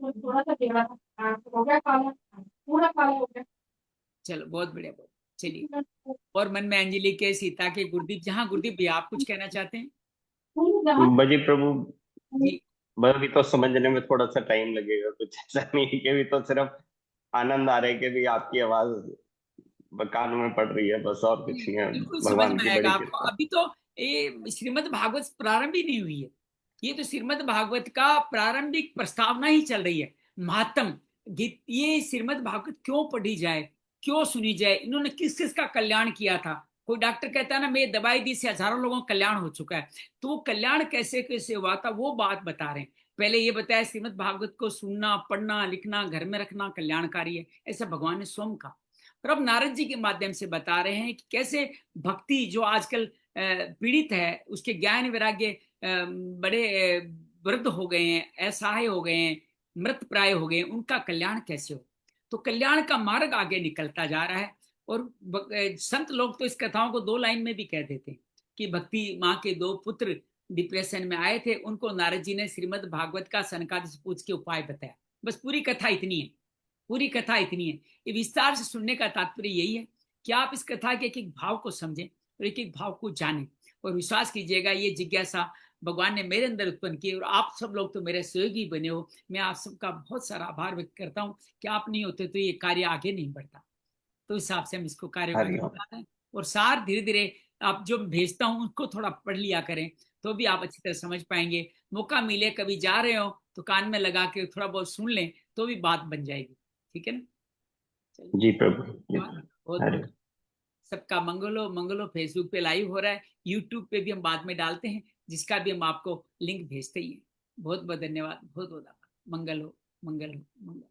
थोड़ा सा टेढ़ा था, हो गया काला, पूरा काला हो गया। चलो बहुत बढ़िया, बहुत चलिए। और मन में अंजलि के, सीता के, गुरुदीप, जहाँ गुरुदीप भैया आप कुछ कहना चाहते हैं? बजी प्रभु, जी अभी तो समझने में थोड़ा सा टाइम लगेगा, कुछ ऐसा नहीं है कि अभी तो सिर्फ आनंद आ रहा है कि भी आपकी आवाज कानों में पड़ रही है, बस और कुछ जी, नहीं है। बिल्कुल समझ भगवान में की आएगा बड़ी आपको। कृपा। अभी तो ये श्रीमद् भागवत प्रारंभ ही नहीं हुई है, ये तो श्रीमद् भागवत का प्रारंभिक प्रस्तावना ही चल रही है। महात्म गीत, ये श्रीमद् भागवत क्यों पढ़ी जाए, क्यों सुनी जाए, इन्होंने किस किस का कल्याण किया था। कोई डॉक्टर कहता है ना, मैं दवाई दी से हजारों लोगों का कल्याण हो चुका है, तो वो कल्याण कैसे कैसे हुआ था वो बात बता रहे हैं। पहले ये बताया श्रीमद् भागवत को सुनना, पढ़ना, लिखना, घर में रखना कल्याणकारी है, ऐसा भगवान ने स्वयं कहा। और अब नारद जी के माध्यम से बता रहे हैं कि कैसे भक्ति जो आजकल पीड़ित है, उसके ज्ञान वैराग्य बड़े वृद्ध हो गए हैं, असहाय हो गए हैं, मृत प्राय हो गए हैं, उनका कल्याण कैसे हो। तो कल्याण का मार्ग आगे निकलता जा रहा है। और संत लोग तो इस कथाओं को 2 लाइन में भी कह देते हैं कि भक्ति माँ के 2 पुत्र डिप्रेशन में आए थे, उनको नारद जी ने श्रीमद् भागवत का सनकादि से पूछ के उपाय बताया। बस पूरी कथा इतनी है, पूरी कथा इतनी है। ये विस्तार से सुनने का तात्पर्य यही है कि आप इस कथा के एक एक भाव को समझें और एक एक भाव को जानें, और विश्वास कीजिएगा ये जिज्ञासा भगवान ने मेरे अंदर उत्पन्न की, और आप सब लोग तो मेरे सहयोगी बने हो। मैं आप सबका बहुत सारा आभार व्यक्त करता हूँ कि आप नहीं होते तो ये कार्य आगे नहीं बढ़ता। तो इस हिसाब से हम इसको कार्य को आगे हरिओम। बढ़ाते हैं। और सार धीरे धीरे आप जो भेजता हूँ उसको थोड़ा पढ़ लिया करें, तो भी आप अच्छी तरह समझ पाएंगे। मौका मिले, कभी जा रहे हो तो कान में लगा के थोड़ा बहुत सुन लें, तो भी बात बन जाएगी। ठीक है ना? चलिए, जी प्रभु जी। बहुत हरि। बहुत सबका मंगल हो, मंगल हो। फेसबुक पे लाइव हो रहा है, यूट्यूब पे भी हम बाद में डालते हैं, जिसका भी हम आपको लिंक भेजते ही हैं। बहुत बहुत धन्यवाद, बहुत बहुत आभार। मंगल हो, मंगल हो, मंगल।